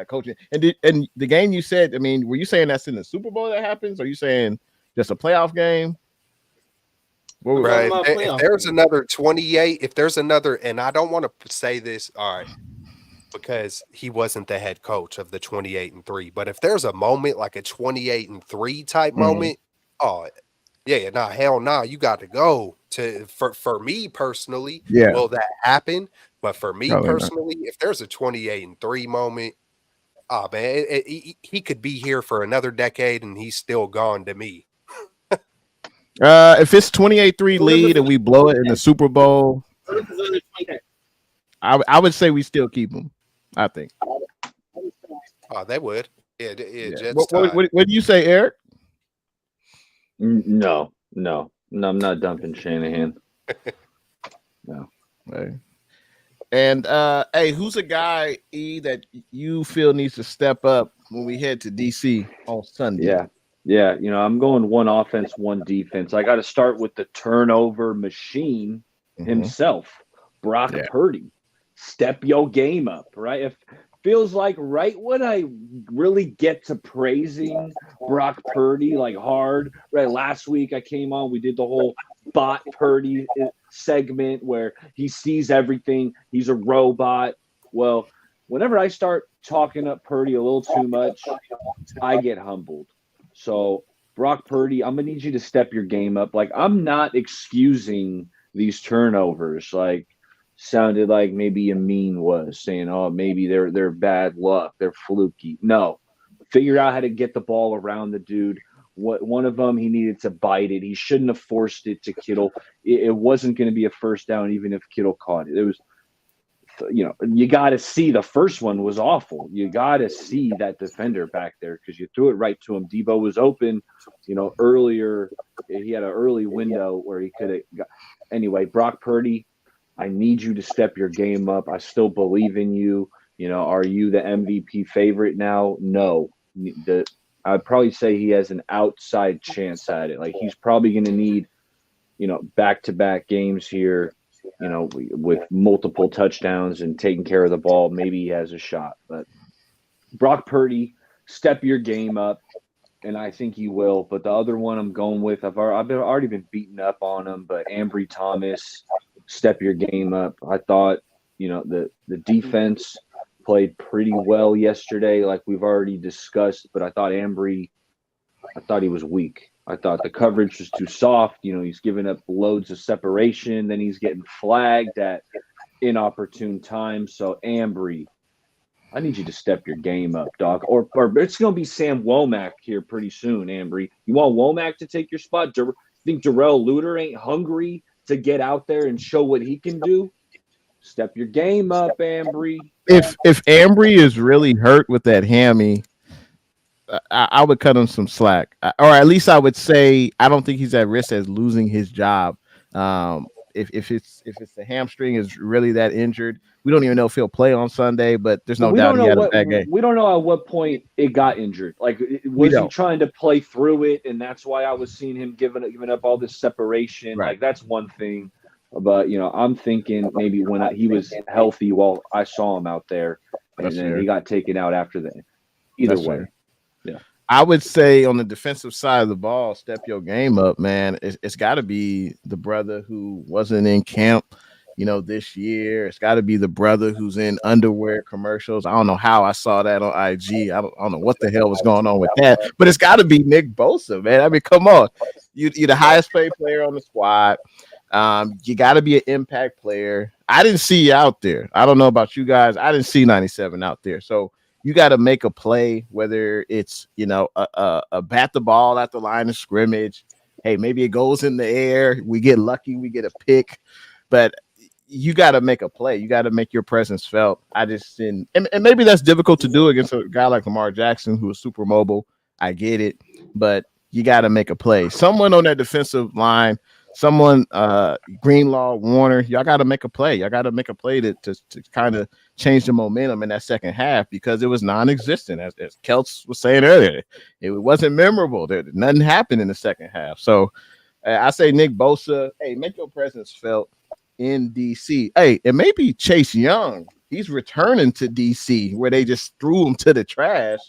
coaching. And the game you said. I mean, were you saying that's in the Super Bowl that happens? Or are you saying just a playoff game? Right. If Playoff there's game. another 28, if there's another, and I don't want to say this, all right, because he wasn't the head coach of the 28-3. But if there's a moment like a 28-3 type moment, oh yeah, nah, hell nah, you got to go to for me personally. Yeah. Will that happen? But for me Probably not. personally, if there's a 28-3 moment, oh man, he could be here for another decade and he's still gone to me. If it's 28-3 lead and we blow it in the Super Bowl, I would say we still keep them. I think. Oh, they would. Yeah, What do you say, Eric? No, I'm not dumping Shanahan. No. Hey. And hey, who's a guy that you feel needs to step up when we head to DC on Sunday? Yeah. I'm going one offense, one defense. I got to start with the turnover machine himself, Brock Purdy. Step your game up, right? It feels like right when I really get to praising Brock Purdy like hard, right? Last week I came on, we did the whole bot Purdy segment where he sees everything. He's a robot. Well, whenever I start talking up Purdy a little too much, I get humbled. So Brock Purdy, I'm going to need you to step your game up. Like, I'm not excusing these turnovers. Like, sounded like maybe Amin was saying, oh, maybe they're bad luck, they're fluky. No, figure out how to get the ball around the dude. One of them, he needed to bite it. He shouldn't have forced it to Kittle. It wasn't going to be a first down, even if Kittle caught it. It was, you got to see the first one was awful. You got to see that defender back there because you threw it right to him. Debo was open, earlier. He had an early window where he could have got. Anyway, Brock Purdy, I need you to step your game up. I still believe in you. Are you the MVP favorite now? No. I'd probably say he has an outside chance at it. Like, he's probably going to need, back-to-back games here, with multiple touchdowns and taking care of the ball. Maybe he has a shot. But Brock Purdy, step your game up, and I think he will. But the other one I'm going with, I've already been beaten up on him, but Ambry Thomas, step your game up. I thought, the defense played pretty well yesterday, like we've already discussed, but I thought he was weak. I thought the coverage was too soft. He's giving up loads of separation. Then he's getting flagged at inopportune times. So, Ambry, I need you to step your game up, dog. Or it's going to be Sam Womack here pretty soon, Ambry. You want Womack to take your spot? Think Darrell Luter ain't hungry to get out there and show what he can do? Step your game up, Ambry. If Ambry is really hurt with that hammy, I would cut him some slack, or at least I would say I don't think he's at risk as losing his job. If it's the hamstring is really that injured, we don't even know if he'll play on Sunday. But there's no doubt he had a bad game. We don't know at what point it got injured. Like, was he trying to play through it, and that's why I was seeing him giving up all this separation. Right. Like, that's one thing. But I'm thinking maybe when he was healthy, while I saw him out there, and then he got taken out after that. Either way. Yeah, I would say on the defensive side of the ball, step your game up, man. It's got to be the brother who wasn't in camp, this year. It's got to be the brother who's in underwear commercials. I don't know how I saw that on IG. I don't know what the hell was going on with that, but it's got to be Nick Bosa, man. I mean, come on, you're the highest paid player on the squad. You got to be an impact player. I didn't see you out there. I don't know about you guys. I didn't see 97 out there, so. You got to make a play, whether it's, a bat the ball at the line of scrimmage. Hey, maybe it goes in the air. We get lucky. We get a pick. But you got to make a play. You got to make your presence felt. I just didn't. And maybe that's difficult to do against a guy like Lamar Jackson, who is super mobile. I get it. But you got to make a play. Someone on that defensive line, someone, Greenlaw, Warner, y'all got to make a play. Y'all got to make a play to kind of change the momentum in that second half because it was non-existent. As Kelts was saying earlier, it wasn't memorable. Nothing happened in the second half. So I say Nick Bosa. Hey, make your presence felt in DC. Hey, and maybe Chase Young. He's returning to DC where they just threw him to the trash.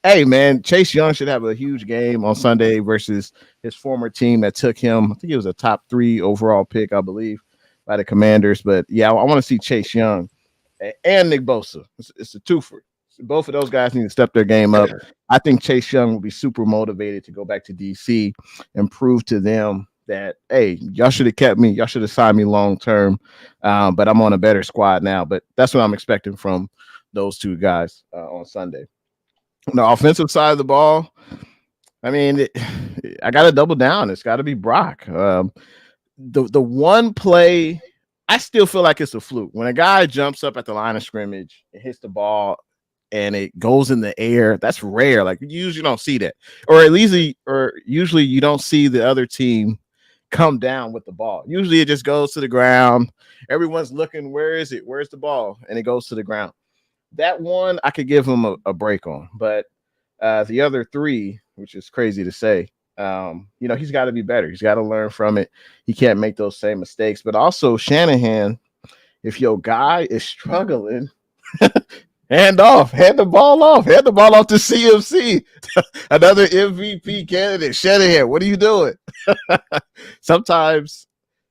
Hey, man, Chase Young should have a huge game on Sunday versus his former team that took him. I think it was a top 3 overall pick, I believe, by the Commanders. But yeah, I want to see Chase Young and Nick Bosa. It's a twofer. Both of those guys need to step their game up. I think Chase Young will be super motivated to go back to DC and prove to them that, hey, y'all should have kept me. Y'all should have signed me long term. But I'm on a better squad now. But that's what I'm expecting from those two guys on Sunday. On the offensive side of the ball, I mean, I got to double down. It's got to be Brock. The one play, I still feel like it's a fluke. When a guy jumps up at the line of scrimmage and hits the ball and it goes in the air, that's rare. Like, you usually don't see that. Or at least, usually you don't see the other team come down with the ball. Usually it just goes to the ground. Everyone's looking, where is it? Where's the ball? And it goes to the ground. That one I could give him a break on, but the other 3, which is crazy to say, he's got to be better. He's got to learn from it. He can't make those same mistakes. But also Shanahan, if your guy is struggling, hand the ball off to CMC, another MVP candidate. Shanahan, what are you doing? Sometimes.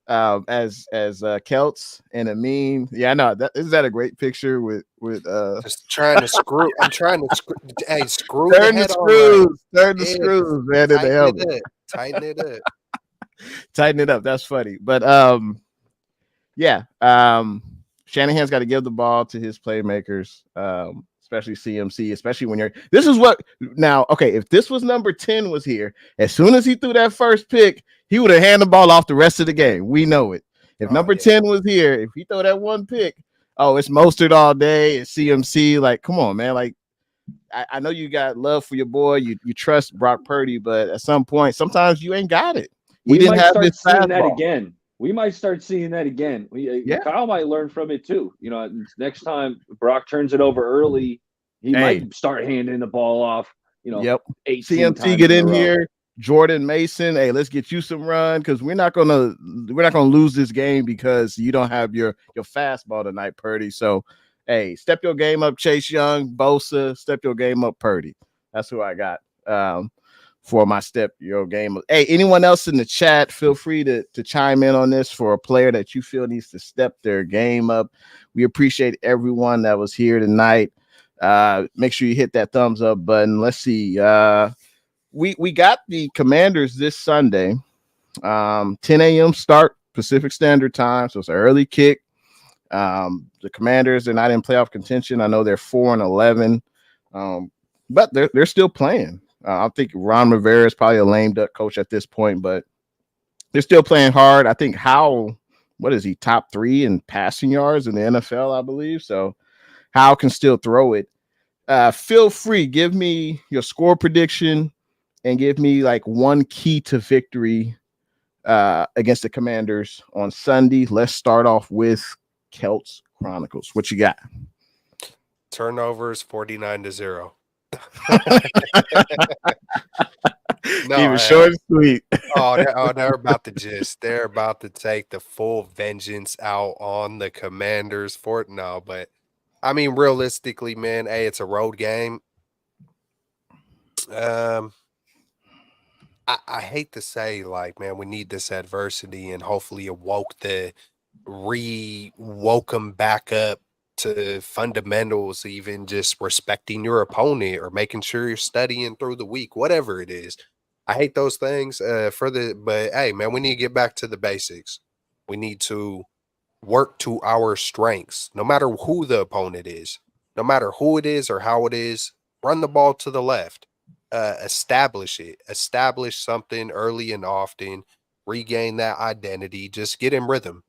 As Celts and a meme. Yeah, I know that. Is that a great picture with just trying to screw? I'm trying to screw turn the screws, man, in the helmet. Tighten it up. Tighten it up. That's funny. But yeah. Shanahan's got to give the ball to his playmakers, especially CMC, especially when this is what now, okay, if this was number 10 was here, as soon as he threw that first pick, he would have handed the ball off the rest of the game. We know it. If number 10 was here, if he throw that one pick, it's Mostert all day. It's CMC. Like, come on, man. Like, I know you got love for your boy. You trust Brock Purdy, but at some point, sometimes you ain't got it. We didn't have this seeing that again. We might start seeing that again. Yeah. Kyle might learn from it too. Next time Brock turns it over early, he might start handing the ball off. Yep. CMC get in here. Jordan Mason, hey, let's get you some run because we're not gonna lose this game because you don't have your fastball tonight, Purdy. So, hey, step your game up, Chase Young, Bosa. Step your game up, Purdy. That's who I got for my step your game. Hey, anyone else in the chat, feel free to chime in on this for a player that you feel needs to step their game up. We appreciate everyone that was here tonight. Make sure you hit that thumbs up button. Let's see. We got the Commanders this Sunday, 10 a.m. start Pacific Standard Time, so it's an early kick. The Commanders are not in playoff contention. I know they're 4-11, but they're still playing. I think Ron Rivera is probably a lame duck coach at this point, but they're still playing hard. I think what is he, top 3 in passing yards in the NFL, I believe. So Howe can still throw it. Feel free, give me your score prediction and give me like one key to victory against the Commanders on Sunday. Let's start off with Celts Chronicles. What you got? Turnovers 49-0. Even short and sweet. They're about to take the full vengeance out on the Commanders for it. No, but I mean, realistically, man, hey, it's a road game. I hate to say, like, man, we need this adversity, and hopefully it woke them back up to fundamentals, even just respecting your opponent or making sure you're studying through the week, whatever it is. I hate those things but hey, man, we need to get back to the basics. We need to work to our strengths, no matter who the opponent is, no matter who it is or how it is. Run the ball to the left. Establish something early and often, regain that identity, just get in rhythm,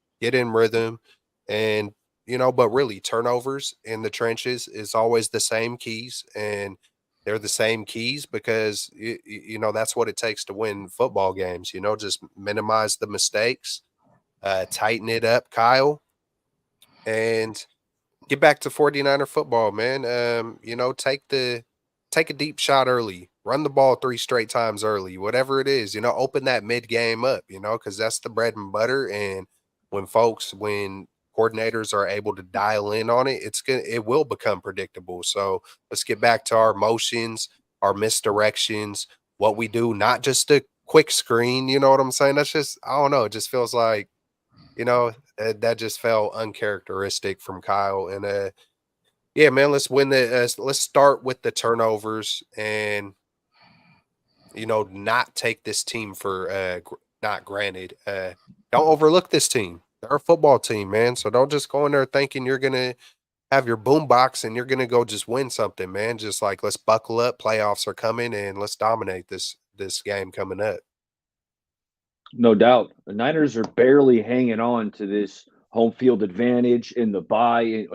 and but really turnovers in the trenches is always the same keys, and they're the same keys because that's what it takes to win football games. Just minimize the mistakes, tighten it up, Kyle, and get back to 49er football, man. Take a deep shot early, run the ball 3 straight times early, whatever it is, open that mid game up, because that's the bread and butter. And when coordinators are able to dial in on it, it will become predictable. So let's get back to our motions, our misdirections, what we do, not just a quick screen. You know what I'm saying? That's just, I don't know. It just feels like, that just felt uncharacteristic from Kyle. And yeah, man, let's win let's start with the turnovers and, not take this team for not granted. Don't overlook this team. They're a football team, man. So don't just go in there thinking you're gonna have your boombox and you're gonna go just win something, man. Just like, let's buckle up. Playoffs are coming, and let's dominate this game coming up. No doubt. The Niners are barely hanging on to this home field advantage in the bye.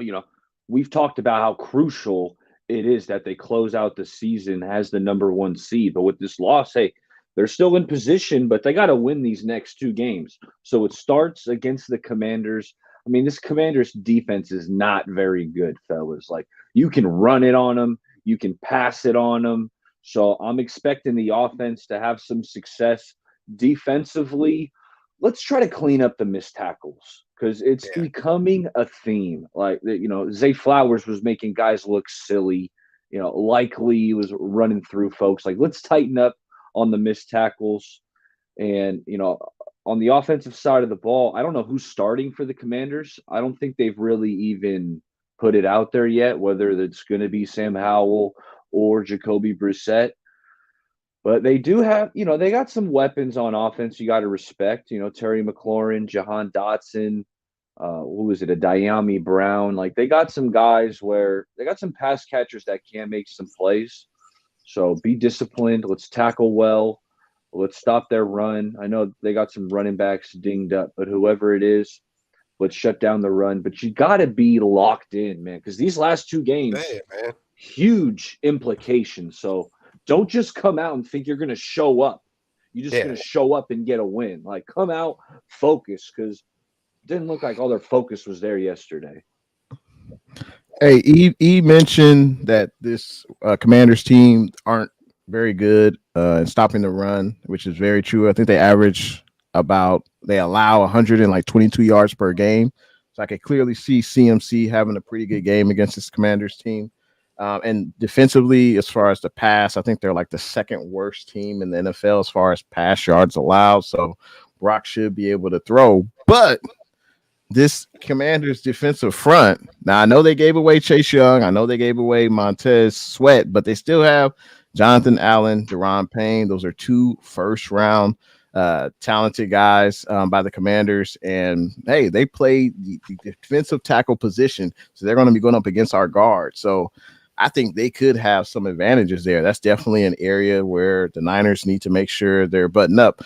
We've talked about how crucial it is that they close out the season as the number 1 seed. But with this loss, hey, they're still in position, but they got to win these next 2 games. So it starts against the Commanders. I mean, this Commanders defense is not very good, fellas. Like, you can run it on them, you can pass it on them. So I'm expecting the offense to have some success. Defensively, let's try to clean up the missed tackles because it's becoming a theme. Like, Zay Flowers was making guys look silly. Likely he was running through folks. Like, let's tighten up on the missed tackles. And, on the offensive side of the ball, I don't know who's starting for the Commanders. I don't think they've really even put it out there yet, whether it's going to be Sam Howell or Jacoby Brissett. But they do have, they got some weapons on offense you got to respect. Terry McLaurin, Jahan Dotson, who was it, a Diami Brown. Like, they got some guys where they got some pass catchers that can make some plays. So be disciplined. Let's tackle well. Let's stop their run. I know they got some running backs dinged up, but whoever it is, let's shut down the run. But you got to be locked in, man, because these last 2 games, huge implications. So don't just come out and think you're going to show up. You're just going to show up and get a win. Like, come out, focus, because it didn't look like all their focus was there yesterday. Hey, E mentioned that this Commanders team aren't very good in stopping the run, which is very true. I think they allow 122 yards per game. So I could clearly see CMC having a pretty good game against this Commanders team. And defensively, as far as the pass, I think they're like the 2nd worst team in the NFL as far as pass yards allowed. So Brock should be able to throw. But this Commanders defensive front, now I know they gave away Chase Young. I know they gave away Montez Sweat, but they still have Jonathan Allen, Deron Payne. Those are 2 first-round talented guys by the Commanders. And, hey, they play the defensive tackle position, so they're going to be going up against our guard. So I think they could have some advantages there. That's definitely an area where the Niners need to make sure they're buttoned up.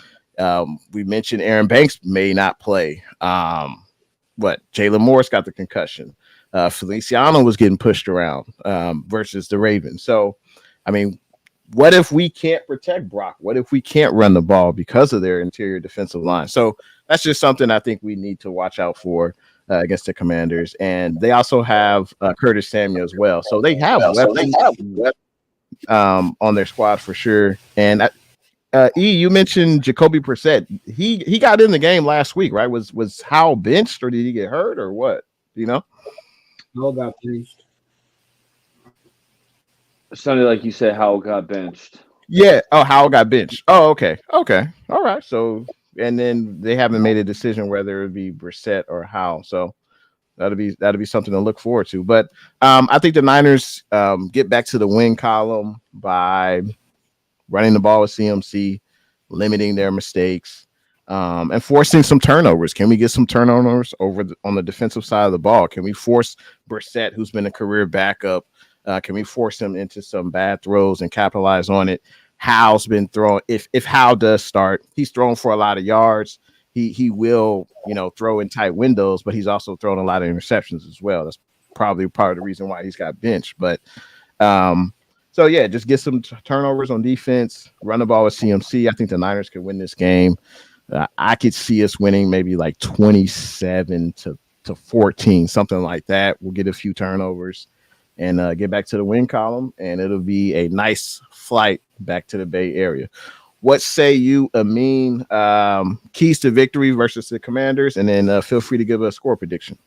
We mentioned Aaron Banks may not play. Jalen Morris got the concussion. Feliciano was getting pushed around versus the Ravens. So, I mean, what if we can't protect Brock? What if we can't run the ball because of their interior defensive line? So that's just something I think we need to watch out for against the Commanders. And they also have Curtis Samuel as well. So they have weapons on their squad for sure. And you mentioned Jacoby Brissett. He got in the game last week, right? Was Howell benched, or did he get hurt, or what? Do you know? Howell got benched. It sounded like you said Howell got benched. Yeah. Oh, Howell got benched. Oh, okay. Okay. All right. So, and then they haven't made a decision whether it be Brissett or Howell. So that'll be something to look forward to. But I think the Niners get back to the win column by running the ball with CMC, limiting their mistakes, and forcing some turnovers. Can we get some turnovers on the defensive side of the ball? Can we force Brissett, who's been a career backup, can we force him into some bad throws and capitalize on it? Howell's been throwing. If Howell does start, he's throwing for a lot of yards. He will, throw in tight windows, but he's also throwing a lot of interceptions as well. That's probably part of the reason why he's got benched. But so yeah, just get some turnovers on defense, run the ball with CMC. I think the Niners could win this game. I could see us winning maybe like 27 to 14, something like that. We'll get a few turnovers and get back to the win column, and it'll be a nice flight back to the Bay Area. What say you, Amin? Keys to victory versus the Commanders, and then feel free to give a score prediction.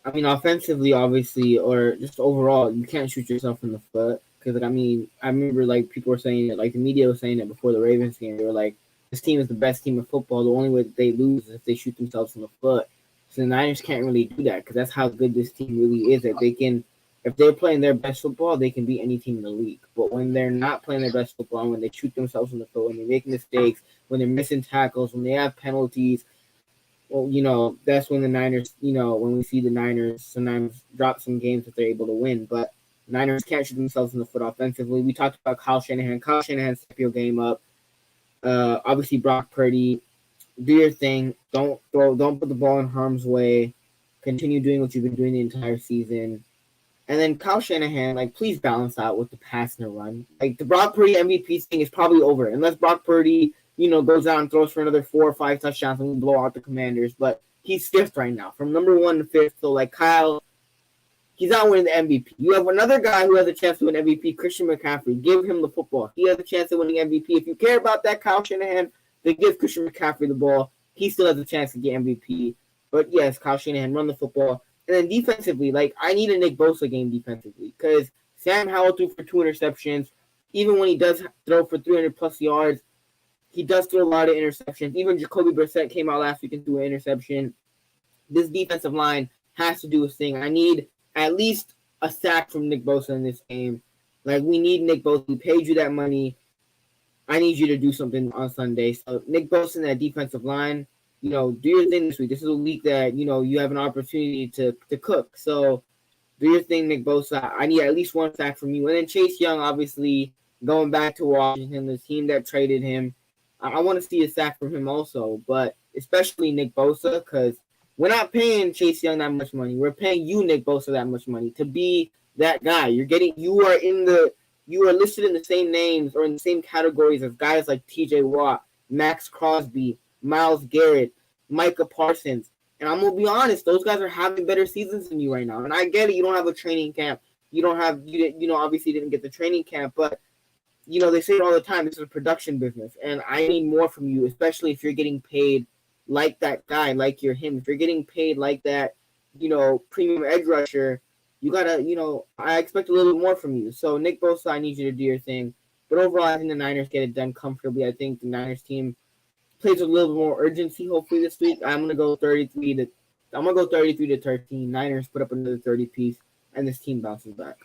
I mean, offensively, obviously, or just overall, you can't shoot yourself in the foot. Because, like, I mean, I remember, like, people were saying it, like, the media was saying it before the Ravens game. They were like, this team is the best team in football. The only way that they lose is if they shoot themselves in the foot. So the Niners can't really do that because that's how good this team really is. That they can, if they're playing their best football, they can beat any team in the league. But when they're not playing their best football, when they shoot themselves in the foot, when they make mistakes, when they're missing tackles, when they have penalties, well, that's when the Niners, when we see the Niners sometimes drop some games that they're able to win. But Niners can't shoot themselves in the foot offensively. We talked about Kyle Shanahan. Kyle Shanahan step your game up. Obviously, Brock Purdy, do your thing. Don't put the ball in harm's way. Continue doing what you've been doing the entire season. And then Kyle Shanahan, like, please balance out with the pass and the run. Like, the Brock Purdy MVP thing is probably over. Unless Brock Purdy, goes out and throws for another 4 or 5 touchdowns and we blow out the Commanders. But he's fifth right now, from number 1 to 5th. So, like, Kyle, he's not winning the MVP. You have another guy who has a chance to win MVP, Christian McCaffrey. Give him the football. He has a chance of winning MVP. If you care about that, Kyle Shanahan, then give Christian McCaffrey the ball. He still has a chance to get MVP. But, yes, Kyle Shanahan, run the football. And then defensively, like, I need a Nick Bosa game defensively because Sam Howell threw for 2 interceptions. Even when he does throw for 300-plus yards, he does throw a lot of interceptions. Even Jacoby Brissett came out last week and threw an interception. This defensive line has to do its thing. I need at least a sack from Nick Bosa in this game. Like, we need Nick Bosa. We paid you that money. I need you to do something on Sunday. So, Nick Bosa and that defensive line, do your thing this week. This is a week that, you have an opportunity to cook. So, do your thing, Nick Bosa. I need at least 1 sack from you. And then Chase Young, obviously, going back to Washington, the team that traded him. I want to see a sack from him also, but especially Nick Bosa, because we're not paying Chase Young that much money. We're paying you, Nick Bosa, that much money to be that guy. You are listed in the same names or in the same categories as guys like TJ Watt, Max Crosby, Myles Garrett, Micah Parsons. And I'm gonna be honest, those guys are having better seasons than you right now. And I get it, you don't have a training camp. You obviously didn't get the training camp, but they say it all the time, this is a production business. And I need more from you, especially if you're getting paid like that guy, like you're him. If you're getting paid like that, premium edge rusher, you gotta, I expect a little bit more from you. So Nick Bosa, I need you to do your thing. But overall, I think the Niners get it done comfortably. I think the Niners team plays with a little bit more urgency, hopefully, this week. I'm gonna go 33 to 13. Niners put up another 30 piece, and this team bounces back.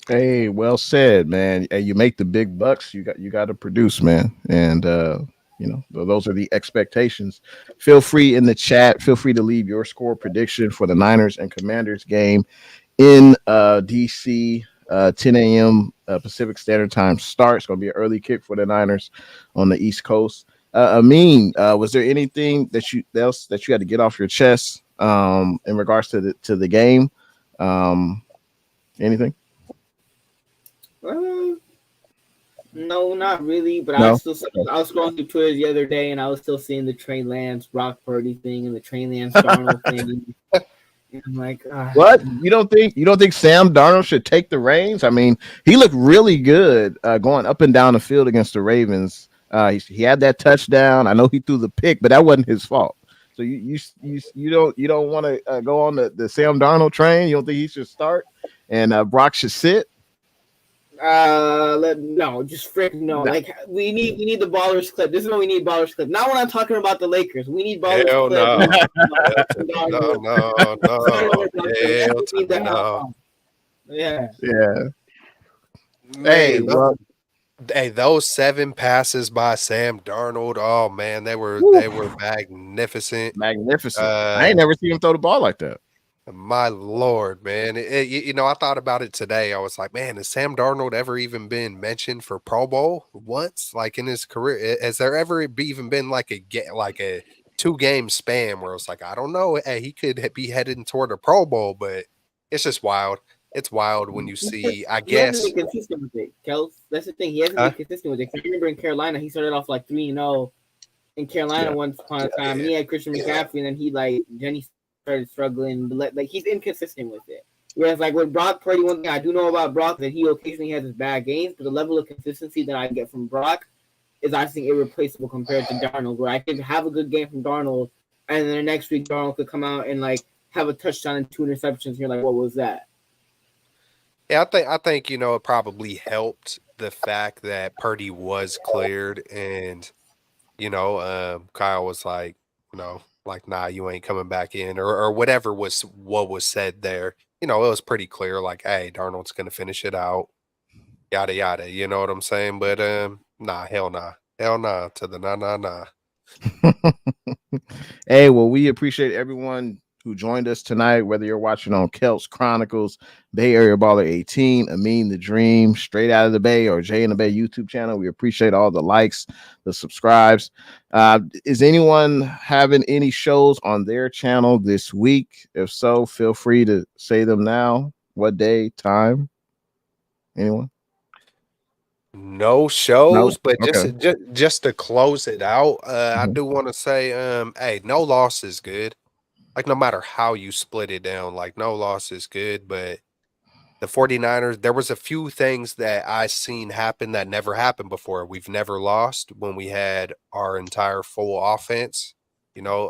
Hey, well said, man. Hey, you make the big bucks. You got to produce, man. And those are the expectations. Feel free in the chat. Feel free to leave your score prediction for the Niners and Commanders game in DC. 10 a.m. Pacific Standard Time start. It's going to be an early kick for the Niners on the East Coast. Amin, was there anything that you had to get off your chest in regards to the game? Anything? No, not really. But No? I was scrolling through Twitter the other day, and I was still seeing the Trey Lance, Brock Purdy thing, and the Trey Lance Darnold thing. And I'm like, what? You don't think Sam Darnold should take the reins? I mean, he looked really good going up and down the field against the Ravens. He had that touchdown. I know he threw the pick, but that wasn't his fault. So you don't want to go on the Sam Darnold train? You don't think he should start and Brock should sit? No, just frick no. Like we need the ballers clip. This is what we need, ballers clip. Not when I'm talking about the Lakers. We need ballers Hell clip. No. Yeah. Man, hey, those 7 passes by Sam Darnold. Oh man, they were magnificent. I ain't never seen him throw the ball like that. My Lord, man. I thought about it today. I was like, man, has Sam Darnold ever even been mentioned for Pro Bowl once? Like in his career, has there ever even been like a 2-game span where it's like, I don't know, hey, he could be heading toward a Pro Bowl, but it's just wild. It's wild when you see, I guess. He hasn't been consistent with it, Kels. That's the thing. He hasn't been consistent with it. I remember in Carolina, he started off like 3-0 in Carolina once upon a time. And he had Christian McCaffrey, and then he started struggling. Like he's inconsistent with it. Whereas, like with Brock Purdy, one thing I do know about Brock is that he occasionally has his bad games, but the level of consistency that I get from Brock is, I think, irreplaceable compared to Darnold, where I could have a good game from Darnold, and then the next week Darnold could come out and like have a touchdown and 2 interceptions. And you're like, what was that? Yeah, I think it probably helped the fact that Purdy was cleared, and Kyle was like, like, nah, you ain't coming back in, or whatever was what was said there. It was pretty clear, like, hey, Darnold's gonna finish it out, yada yada. You know what I'm saying? But nah, hell nah to the nah. Hey, well, we appreciate everyone who joined us tonight, whether you're watching on Kelps Chronicles, Bay Area Baller 18, Amin the Dream, Straight Out of the Bay, or Jay in the Bay YouTube channel. We appreciate all the likes, the subscribes. Is anyone having any shows on their channel this week? If so, feel free to say them now. What day, time? Anyone? No shows, No? but Okay. just to close it out, I Mhm. do want to say, hey, no loss is good. Like, no matter how you split it down, like, no loss is good. But the 49ers, there was a few things that I seen happen that never happened before. We've never lost when we had our entire full offense, you know,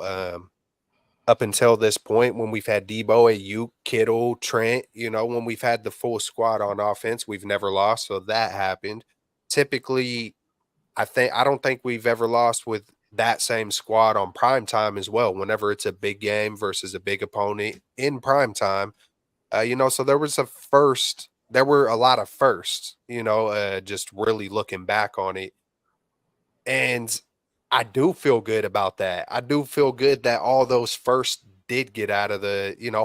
up until this point, when we've had Debo, Ayuk, Kittle, Trent, when we've had the full squad on offense, we've never lost. So that happened. Typically, I don't think we've ever lost with that same squad on prime time as well. Whenever it's a big game versus a big opponent in prime time, so there were a lot of firsts. Just really looking back on it, and I do feel good about that. I do feel good that all those firsts did get out of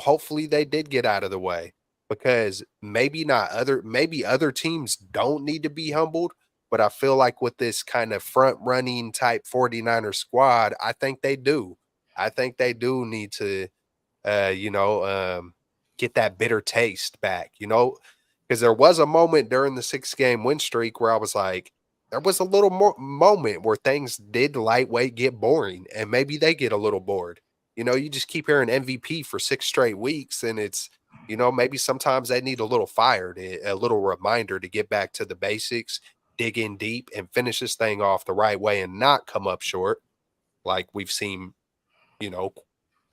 hopefully they did get out of the way, because maybe other teams don't need to be humbled, but I feel like with this kind of front running type 49er squad, I think they do. I think they do need to uh, you know, um, get that bitter taste back, because there was a moment during the 6 game win streak where I was like, there was a little more moment where things did lightweight get boring, and maybe they get a little bored. You just keep hearing MVP for 6 straight weeks, and it's, maybe sometimes they need a little a little reminder to get back to the basics, dig in deep, and finish this thing off the right way and not come up short like we've seen, you know,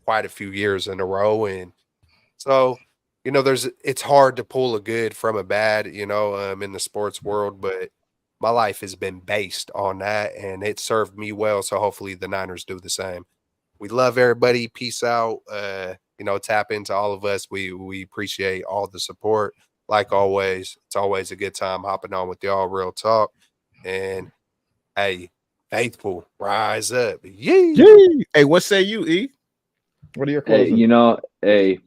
quite a few years in a row. And so, it's hard to pull a good from a bad, in the sports world, but my life has been based on that, and it served me well. So hopefully the Niners do the same. We love everybody. Peace out. Tap into all of us. We appreciate all the support. Like always, it's always a good time hopping on with y'all. Real talk. And hey, faithful, rise up. Yee. Yay. Hey, what say you, E? What are your Hey, closing? hey,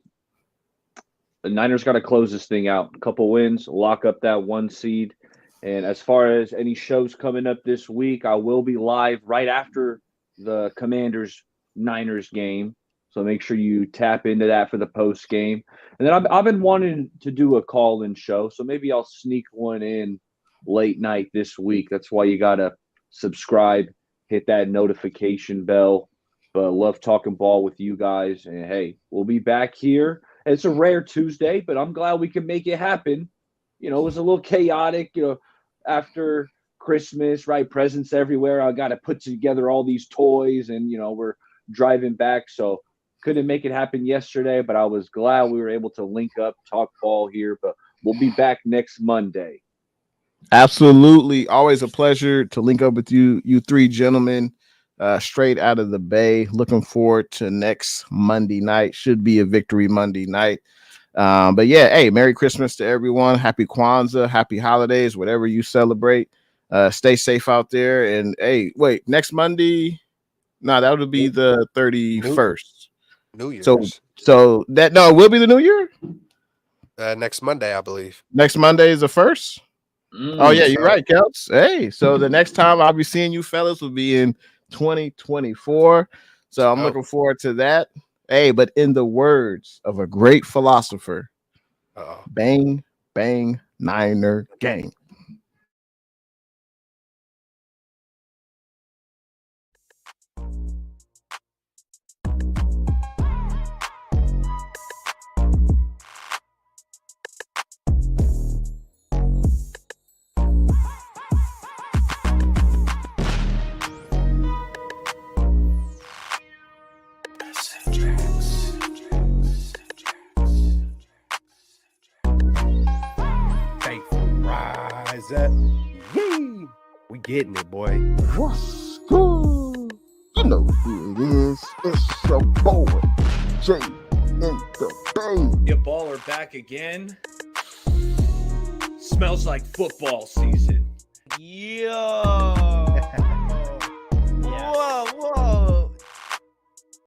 the Niners got to close this thing out. A couple wins, lock up that 1 seed. And as far as any shows coming up this week, I will be live right after the Commanders Niners game. So make sure you tap into that for the post game. And then I've been wanting to do a call in show. So maybe I'll sneak one in late night this week. That's why you got to subscribe, hit that notification bell. But love talking ball with you guys. And hey, we'll be back here. It's a rare Tuesday, but I'm glad we can make it happen. It was a little chaotic, after Christmas, right? Presents everywhere. I got to put together all these toys, and, we're driving back. So couldn't make it happen yesterday, but I was glad we were able to link up, talk ball here. But we'll be back next Monday. Absolutely. Always a pleasure to link up with you three gentlemen, straight out of the Bay. Looking forward to next Monday night. Should be a victory Monday night. But yeah, hey, Merry Christmas to everyone. Happy Kwanzaa, happy holidays, whatever you celebrate. Stay safe out there. And hey, wait, next Monday? No, that would be the New 31st. New So Year's. it will be the New Year. Next Monday, I believe. Next Monday is the first. Oh yeah, you're So right, Kelps. Hey, so the next time I'll be seeing you fellas will be in 2024. So I'm oh, looking forward to that. Hey, but in the words of a great philosopher, uh-oh. bang, bang, Niner gang. that? Yee! We getting it, boy. What's good? You know who it is. It's your boy, Jay in the Bay. Your baller back again. Smells like football season. Yo! Whoa, whoa!